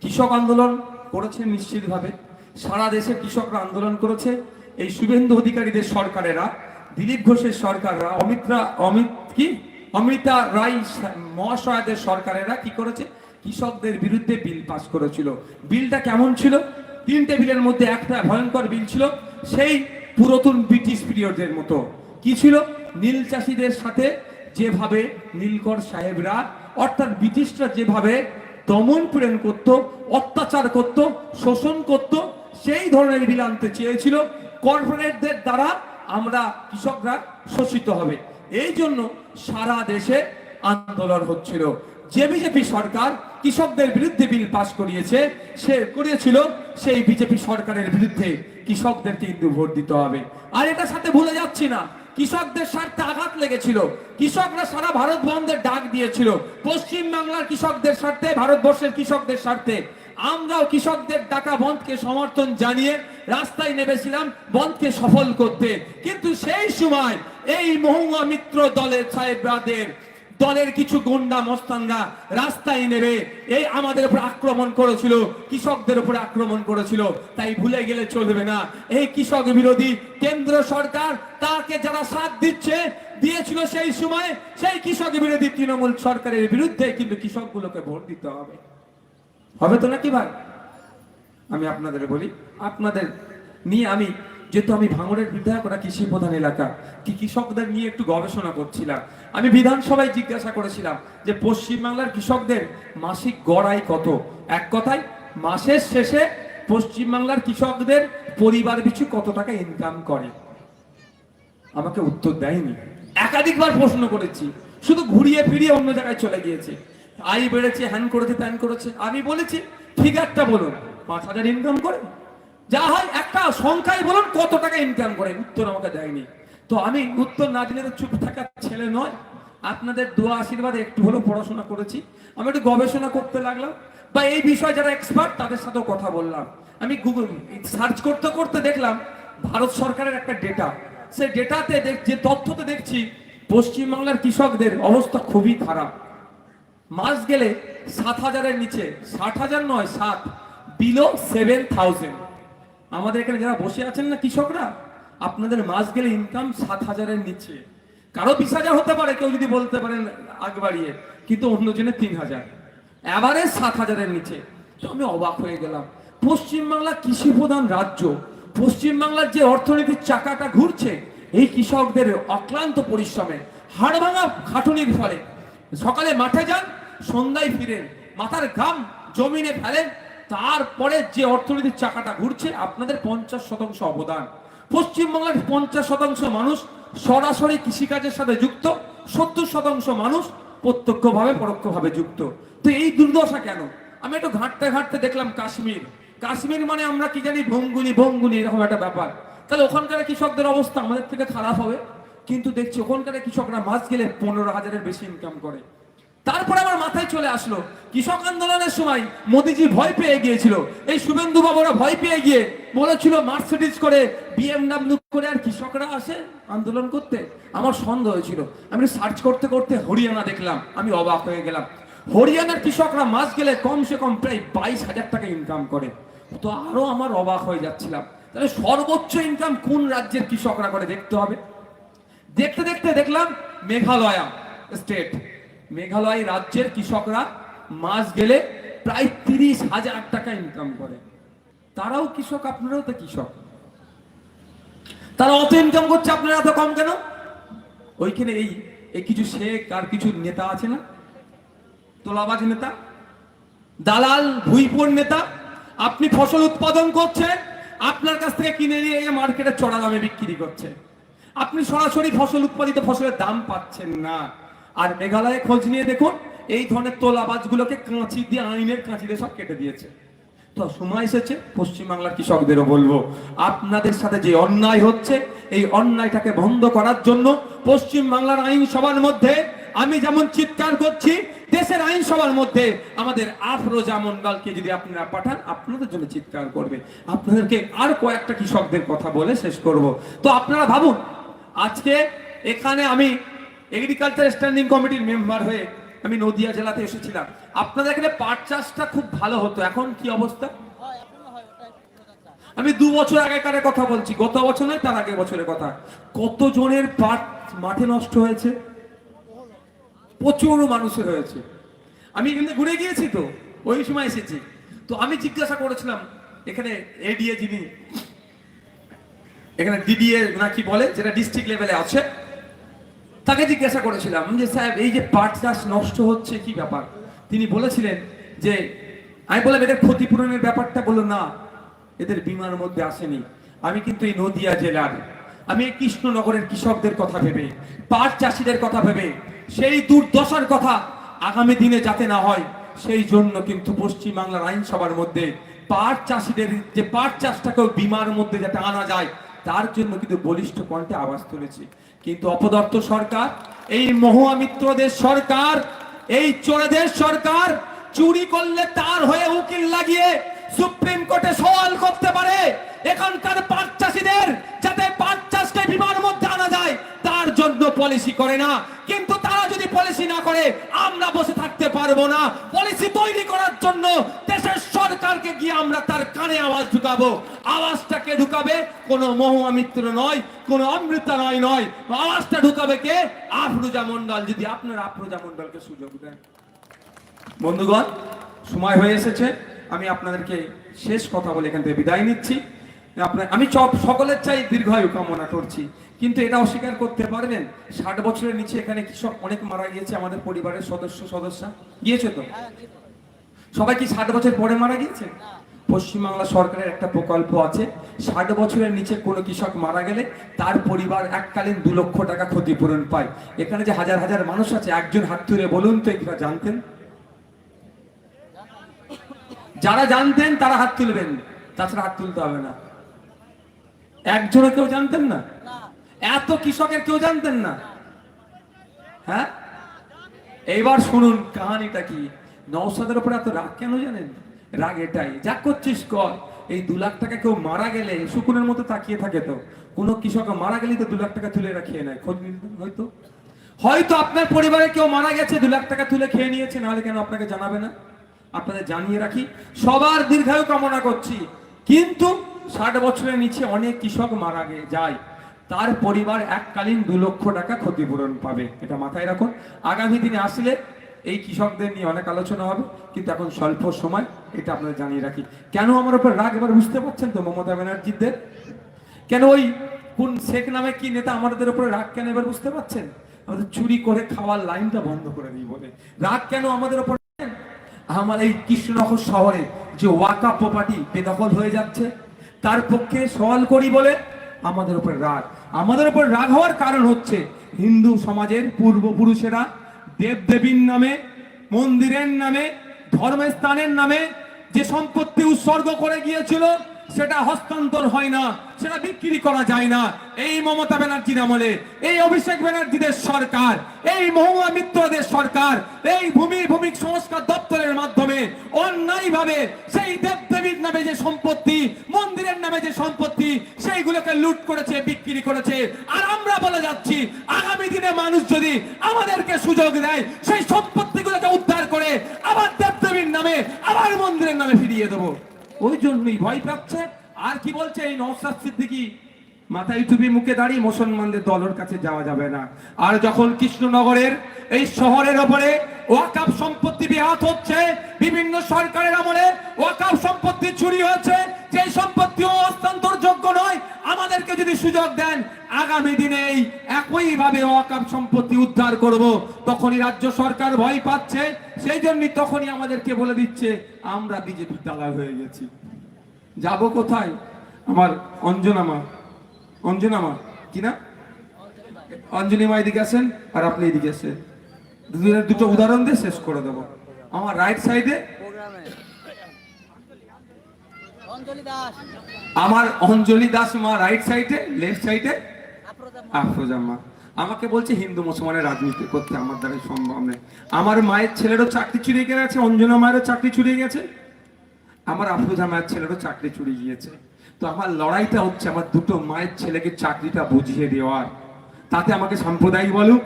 C: কৃষক আন্দোলন করেছেন নিশ্চিতভাবে, সারা দেশে কৃষকরা আন্দোলন করেছে। এই শুভেন্দু অধিকারীদের সরকারেরা, দিলীপ ঘোষের সরকাররা, অমৃতা রায় মহাশয়দের সরকারেরা কি করেছে? কৃষকদের বিরুদ্ধে বিল পাস করেছিল। বিলটা কেমন ছিল? 3টে বিলের মধ্যে একটা ভয়ঙ্কর বিল ছিল, সেই পুরাতন ব্রিটিশ পিরিয়ডের মতো। কি ছিল? নীল চাষীদের সাথে যেভাবে নীলকর সাহেবরা অর্থাৎ ব্রিটিশরা যেভাবে দমন পীড়ন করত, অত্যাচার করত, শোষণ করত, সেই ধরনের বিল আনতে চেয়েছিল। কর্পোরেটদের দ্বারা আমরা কৃষকরা শোষিত হবে, এই জন্য সারা দেশে আন্দোলন হচ্ছিল। যে বিজেপি সরকার কৃষকদের বিরুদ্ধে বিল পাস করিয়েছিল, সেই বিজেপি সরকারের বিরুদ্ধে কৃষকদেরকে কিন্তু ভোট দিতে হবে। আর এটার সাথে ভুলে যাচ্ছি না, কৃষকদের স্বার্থে আঘাত লেগেছিল, কৃষকরা সারা ভারত বন্ধের ডাক দিয়েছিল। পশ্চিম বাংলার কৃষকদের স্বার্থে, ভারতবর্ষের কৃষকদের স্বার্থে আমরাও কৃষকদের ডাকা বন্ধকে সমর্থন জানিয়ে রাস্তায় নেমেছিলাম বন্ধকে সফল করতে। কিন্তু সেই সময় এই মহুয়া মিত্র দলের সাহেবরাদের দলের কিছু গুন্ডা মস্তানরা রাস্তায় নেমে এই আমাদের উপর আক্রমণ করেছিল, কৃষকদের উপর আক্রমণ করেছিল। তাই ভুলে গেলে চলবে না, এই কৃষক বিরোধী কেন্দ্র সরকার তাকে যারা সাথ দিয়েছিল সেই সময়, সেই কৃষক বিরোধী তৃণমূল সরকারের বিরুদ্ধে কিন্তু কৃষকগুলোকে ভোট দিতে হবে। হবে তো নাকি ভাই? আমি আপনাদের বলি, আপনাদের নিয়ে যেহেতু আমি ভাঙড়ের বিধায়ক, ওরা কৃষি প্রধান এলাকা, কৃষকদের নিয়ে একটু গবেষণা করছিলাম। আমি বিধানসভায় জিজ্ঞাসা করেছিলাম যে পশ্চিমবাংলার কৃষকদের মাসিক গড় আয় কত। এক কথায় মাসের শেষে পশ্চিমবাংলার কৃষকদের পরিবার পিছু কত টাকা ইনকাম করে। আমাকে উত্তর দেয়নি। একাধিকবার প্রশ্ন করেছি, শুধু ঘুরিয়ে ফিরিয়ে অন্য জায়গায় চলে গিয়েছে। আয় বেড়েছে, হ্যান করেছে, ত্যান করেছে। আমি বলেছি ফিগারটা বলুন, 5,000 ইনকাম করে, যা হয় একটা সংখ্যায় বলুন কত টাকা ইনকাম করে। উত্তর আমাকে দেয়নি। তো আমি উত্তর না দিলে তো চুপ থাকার ছেলে নয়। আপনাদের দোয়া আশীর্বাদে একটু হলেও পড়াশোনা করেছি, আমি একটু গবেষণা করতে লাগলাম, বা এই বিষয়ে যারা এক্সপার্ট তাদের সাথেও কথা বললাম। আমি গুগল সার্চ করতে করতে দেখলাম ভারত সরকারের একটা ডেটা, সেই ডেটাতে যে তথ্যতে দেখছি পশ্চিমবাংলার কৃষকদের অবস্থা খুবই খারাপ। মাস গেলে 7,000-এর নিচে, 60,000 নয়, 7 বিলো 7,000। আমাদের এখানে যারা বসে আছেন না কৃষকরা, আপনাদের মাস গেলে ইনকাম 7,000-এর নিচে। কারো 20,000 হতে পারে, কেউ যদি বলতে পারেন আগ বাড়িয়ে, কিন্তু অন্যজনের 3,000, এভারেজ 7,000-এর নিচে। তো আমি অবাক হয়ে গেলাম। পশ্চিমবাংলা কৃষি প্রধান রাজ্য, পশ্চিমবাংলার যে অর্থনীতির চাকাটা ঘুরছে এই কৃষকদের অক্লান্ত পরিশ্রমে, হাড় ভাঙা খাটুনির ফলে। সকালে মাঠে যান, সন্ধ্যায় ফিরেন, মাথার ঘাম জমিনে ফেলেন, তারপরে যে অর্থনীতির চাকাটা ঘুরছে আপনাদের 50% অবদান। পশ্চিমবাংলার 50% মানুষ সরাসরি কৃষিকাজের সাথে যুক্ত, 70% মানুষ প্রত্যক্ষভাবে পরোক্ষভাবে যুক্ত। তো এই দুর্দশা কেন? আমি একটু ঘাঁটতে দেখলাম কাশ্মীর মানে আমরা কি জানি ভঙ্গুনি এরকম একটা ব্যাপার। তাহলে ওখানকার কৃষকদের অবস্থা আমাদের থেকে খারাপ হবে। কিন্তু দেখছি ওখানকার কৃষকরা মাস গেলে 15,000-এর বেশি ইনকাম করে। তারপরে আমার মাথায় চলে আসলো, কৃষক আন্দোলনের সময় মোদিজি ভয় পেয়ে গিয়েছিল, এই শুভেন্দু বাবুরা ভয় পেয়ে গিয়ে বলেছিল মার্সিডিজ করে, BMW করে আর কৃষকরা আসে আন্দোলন করতে। আমার সন্দেহ হয়েছিল। আমি সার্চ করতে করতে হরিয়ানা দেখলাম, আমি অবাক হয়ে গেলাম। হরিয়ানার কৃষকরা মাস গেলে কমসে কম প্রায় 22,000 টাকা ইনকাম করে। তো আরো আমার অবাক হয়ে যাচ্ছিলাম, তাহলে সর্বোচ্চ ইনকাম কোন রাজ্যের কৃষকরা করে দেখতে হবে। দেখতে দেখলাম মেঘালয় স্টেট, মেঘালয় রাজ্যের কৃষকরা মাস গেলে প্রায় 30,000 টাকা ইনকাম করে। তারাও কৃষক, আপনারাও তো কৃষক, তারা অত ইনকাম করছে, আপনারা এত কম কেন? ওইখানে এই কিছু শেখ আর কিছু নেতা আছে না, তোলাবাজ নেতা, দালাল ভুইপুর নেতা। আপনি ফসল উৎপাদন করছে, আপনার কাছ থেকে কিনে নিয়ে মার্কেটে চড়া দামে বিক্রি করছে, আপনি সরাসরি ফসল উৎপাদিত ফসলের দাম পাচ্ছেন না। আর মেঘালয়ে খোঁজ নিয়ে দেখুন, এই ধরনের তোলাবাজগুলোকে কাঁচি দিয়ে, আইনের কাঁচি দিয়ে সব কেটে দিয়েছে। তো সময় এসেছে পশ্চিমবাংলার কৃষকদেরও বলবো, আপনাদের সাথে যে অন্যায় হচ্ছে এই অন্যায়টাকে বন্ধ করার জন্য পশ্চিমবাংলার আইনসভার মধ্যে আমি যেমন চিৎকার করছি, দেশের আইনসভার মধ্যে আমাদের আফরোজা মন্ডলকে যদি আপনারা পাঠান, আপনাদের জন্য চিৎকার করবে। আপনাদেরকে আর কয়েকটা কৃষকদের কথা বলে শেষ করব। তো আপনারা ভাবুন, আজকে এখানে আমি এগ্রিকালচার স্ট্যান্ডিং কমিটির মেম্বার হয়ে আমি নদিয়া জেলাতে এসেছিলাম। আপনাদের এখানে পাট চাষটা খুব ভালো হতো, এখন কি অবস্থা? আমি 2 বছর আগেকার কথা বলছি, গত বছর নয়, তার আগের বছরের কথা। কত জনের পাট মাঠে নষ্ট হয়েছে, প্রচুর মানুষের হয়েছে। আমি এখানে ঘুরে গিয়েছি, তো ওই সময় এসেছি। তো আমি জিজ্ঞাসা করেছিলাম এখানে এডিএ, যিনি এখানে ডিডিএ নাকি বলে, যেটা ডিস্ট্রিক্ট লেভেলে আছে, তাকে জিজ্ঞাসা করেছিলাম যে সাহেব, এই যে পাট চাষ নষ্ট হচ্ছে কি ব্যাপার? তিনি বলেছিলেন যে, আমি বললাম এদের ক্ষতিপূরণের ব্যাপারটা, বললো না, এদের বীমার মধ্যে আসেনি। আমি কিন্তু এই নদিয়া জেলার, আমি এই কৃষ্ণনগরের কৃষকদের কথা ভেবে, পাট চাষিদের কথা ভেবে, সেই দুর্দশার কথা আগামী দিনে যাতে না হয়, সেই জন্য কিন্তু পশ্চিমবাংলার আইনসভার মধ্যে পাট চাষিদের যে পাট চাষটাকেও বীমার মধ্যে যাতে আনা যায়, তার জন্য কিন্তু বলিষ্ঠ কণ্ঠে আওয়াজ তুলেছি। কিন্তু অপদর্থ সরকার, এই মহুয়া মিত্রদের সরকার, এই চোরেদের সরকার, চুরি করলে তার হয়ে উকিল লাগিয়ে সুপ্রিম কোর্টে সওয়াল করতে পারে এখানকার পাট চাষিদের, যাতে পাট চাষকে বীমার মধ্যে আনা যায়, তার জন্য পলিসি করে না। কিন্তু তারা যদি পলিসি না করে, আমরা বসে থাকতে পারবো না। পলিসি তৈরি করার জন্য দেশের সরকারকে গিয়ে আমরা তার কানে আওয়াজ ঢুকাবো। আওয়াজটাকে ঢুকাবে কোনো মহুয়া মিত্র নয়, কোনো অমৃতা নয় নয়, আওয়াজটা ঢুকাবে কে? আফরোজা মন্ডল, যদি আপনারা আফরোজা মন্ডলকে সুযোগ দেন। বন্ধুগণ, সময় হয়ে এসেছে, আমি আপনাদেরকে শেষ কথা বলে এখান থেকে বিদায় নিচ্ছি। আমি সকলের চাই দীর্ঘায়ু কামনা করছি, কিন্তু এটা অস্বীকার করতে পারবেন 60 বছরের নিচে এখানে কৃষক অনেক মারা গিয়েছে, আমাদের পরিবারের সদস্য গিয়েছে। তো সবাই কি 60 বছর পরে মারা গিয়েছে? পশ্চিমবাংলা সরকারের একটা প্রকল্প আছে, 60 বছরের নিচে কোনো কৃষক মারা গেলে তার পরিবার এককালীন 2 লক্ষ টাকা ক্ষতিপূরণ পায়। এখানে যে হাজার হাজার মানুষ আছে, একজন হাত তুলে বলুন তো এগুলো জানতেন? যারা জানতেন তারা হাত তুলবেন, তাছাড়া হাত তুলতে হবে না। একজনও কেউ জানতেন না? এত কৃষকের কেউ জানতেন না? হ্যাঁ, এইবার শুনুন কাহানিটা কি। নওশাদের উপরে এত রাগ কেন জানেন? রাগ এটাই, যা করছিস কর। এই 2 লাখ টাকা কেউ মারা গেলে শুকুনের মতো তাকিয়ে থাকে, তো কোনো কৃষক মারা গেলেই তো 2 লাখ টাকা তুলে রাখিয়ে নেয়। খোঁজ হয়তো হয়তো আপনার পরিবারে কেউ মারা গেছে, 2 লাখ টাকা তুলে খেয়ে নিয়েছে, নাহলে কেন আপনাকে জানাবে না? আপনাদের জানিয়ে রাখি, সবার দীর্ঘায়ু কামনা করছি, কিন্তু 60 বছরের নিচে অনেক কৃষক মারা যায়, তার পরিবার এককালীন 2 লক্ষ টাকা ক্ষতিপূরণ পাবে। এটা মাথায় রাখুন। আগামী দিনে আসলে এই কৃষকদের নিয়ে অনেক আলোচনা হবে, কিন্তু এখন স্বল্প সময়, এটা আপনাদের জানিয়ে রাখি। কেন আমার উপর রাগ এবার বুঝতে পারছেন তো? মমতা ব্যানার্জিদের কেন, ওই কোন শেখ নামে কি নেতা আমাদের উপরে রাগ কেন এবার বুঝতে পারছেন? আমাদের চুরি করে খাওয়ার লাইনটা বন্ধ করে দিই বলে রাগ কেন আমাদের উপর। আমার এই কৃষ্ণনগর শহরে যে ওয়াকা প্রপার্টি বেদখল হয়ে যাচ্ছে, তার পক্ষে সওয়াল করি বলে আমাদের উপর রাগ। আমাদের উপর রাগ হওয়ার কারণ হচ্ছে হিন্দু সমাজের পূর্বপুরুষেরা দেবদেবীর নামে, মন্দিরের নামে, ধর্মস্থানের নামে যে সম্পত্তি উৎসর্গ করে গিয়েছিল, সেটা হস্তান্তর হয় না, সেটা বিক্রি করা যায় না। এই মমতা ব্যানার্জির আমলে, এই অভিষেক ব্যানার্জিদের সরকার, এই মহুয়া মিত্রদের সরকার, এই ভূমি সংস্কার দপ্তরের মাধ্যমে অন্যায়ভাবে সেই দেবদেবীর নামে যে সম্পত্তি, মন্দিরের নামে যে সম্পত্তি, সেইগুলোকে লুট করেছে, বিক্রি করেছে। আর আমরা বলে যাচ্ছি, আগামী দিনে মানুষ যদি আমাদেরকে সুযোগ দেয়, সেই সম্পত্তিগুলোকে উদ্ধার করে আবার দেবদেবীর নামে, আবার মন্দিরের নামে ফিরিয়ে দেবো। ওই জন্যই ভয় পাচ্ছে। আর কি বলছে এই নওশাদ সিদ্দিকী, মাথায় টুপি মুখে দাঁড়িয়ে মুসলমানদের দলের কাছে যাওয়া যাবে না। আর যখন কৃষ্ণনগরের এই শহরের ওপরে ওয়াকফ সম্পত্তি বিহাত হচ্ছে, বিভিন্ন সরকারের আমলে ওয়াকফ সম্পত্তি চুরি হয়েছে, যে সম্পত্তিও হস্তান্তরযোগ্য নয়, আমাদেরকে যদি সুযোগ দেন, আগামী দিনে এই একইভাবে ওয়াকফ সম্পত্তি উদ্ধার করব। তখনই রাজ্য সরকার ভয় পাচ্ছে, সেই জন্যই তখনই আমাদেরকে বলে দিচ্ছে আমরা বিজেপির দালাল হয়ে গেছি। যাব কোথায়? আমার অঞ্জনা মা কি না, অঞ্জলি মা এদিকে আসেন, আর আপনি এদিকে আসেন, দুটো উদাহরণ দিয়ে শেষ করে দেবো। আমার রাইট সাইডে আমার অঞ্জলি দাস মা, রাইট সাইডে, লেফট সাইডে আফরোজা মা। আমাকে বলছে হিন্দু মুসলমানের রাজনীতি করতে আমার দ্বারা সম্ভব নেই। আমার মায়ের ছেলেরও চাকরি চুরিয়ে গেছে, অঞ্জনা মায়েরও চাকরি চুরিয়ে গেছে, আমার আফরোজা মায়ের ছেলেরও চাকরি চুরি গিয়েছে। তো আমার লড়াইটা হচ্ছে আমার দুটো মায়ের ছেলেকে চাকরিটা বুঝিয়ে দেওয়ার। তাতে আমাকে সাম্প্রদায়িক বলুক,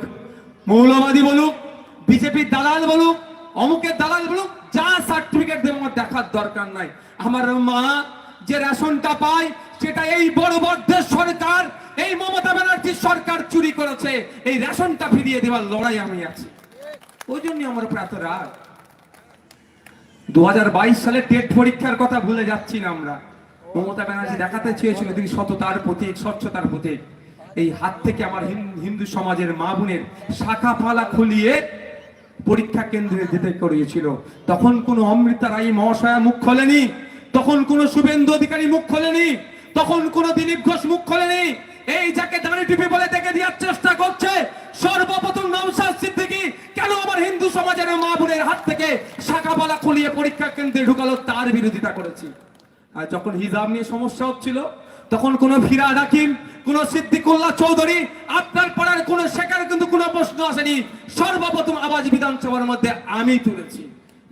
C: মৌলবাদী বলুক, বিজেপির দালাল বলুক, অমুকের দালাল বলুক, যা সার্টিফিকেট দেবো আমার দেখার দরকার নাই। আমার মা যে রেশনটা পায় সেটা এই বড় বড়দের সরকার, এই মমতা ব্যানার্জির সরকার চুরি করেছে। এই রেশনটা ফিরিয়ে দেওয়ার লড়াই আমি আছি। ওই জন্য আমার উপর এত রাগ। 2022 সালে টেট পরীক্ষার কথা ভুলে যাচ্ছি না আমরা। মমতা ব্যানার্জি দেখাতে চেয়েছিল তিনি সততার প্রতীক, স্বচ্ছতার প্রতীক। এই হাত থেকে আমার হিন্দু সমাজের মা বোনের শাখা পালা খুলিয়ে পরীক্ষা কেন্দ্রে যেতে করিয়েছিল। তখন কোনো অমৃতা রায় মহাশয়া মুখ খোলেনি, তখন কোনো শুভেন্দু অধিকারী মুখ খোলেনি, তখন কোনো দিলীপ ঘোষ মুখ খোলেনি। এই যাকে দাঁড়ি টিপি বলে দেখে দেওয়ার চেষ্টা করছে সর্বপ্রথম নওশাদ সিদ্দিকী কেন আমার হিন্দু সমাজের মা বোনের হাত থেকে শাখা পালা খুলিয়ে পরীক্ষা কেন্দ্রে ঢুকালো, তার বিরোধিতা করেছি। আর যখন হিজাব নিয়ে সমস্যা হচ্ছিল তখন কোনো ফিরাদ হাকিম, কোনো সিদ্দিকুল্লাহ চৌধুরী, আপনার পাড়ার কোনো শেখার কিন্তু কোনো প্রশ্ন আসেনি। সর্বপ্রথম আওয়াজ বিধানসভার মধ্যে আমি তুলেছি।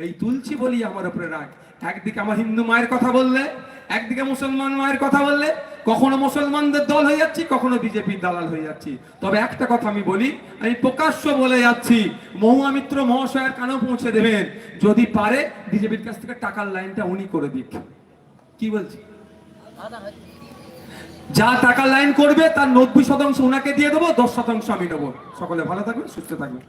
C: এই তুলছি বলি আমার উপরে রাগ। একদিকে আমার হিন্দু মায়ের কথা বললে, একদিকে মুসলমান মায়ের কথা বললে, কখনো মুসলমানদের দল হয়ে যাচ্ছি, কখনো বিজেপির দালাল হয়ে যাচ্ছি। তবে একটা কথা আমি বলি, আমি প্রকাশ্য বলে যাচ্ছি, মহুয়া মিত্র মহাশয়ের কানেও পৌঁছে দেবেন, যদি পারে বিজেপির কাছ থেকে টাকার লাইনটা উনি করে দিক। কি বলছি? যা টাকা লাইন করবে তার 90% ওনাকে দিয়ে দেবো, 10% আমি নেবো। সকলে ভালো থাকবেন, সুস্থ থাকবেন।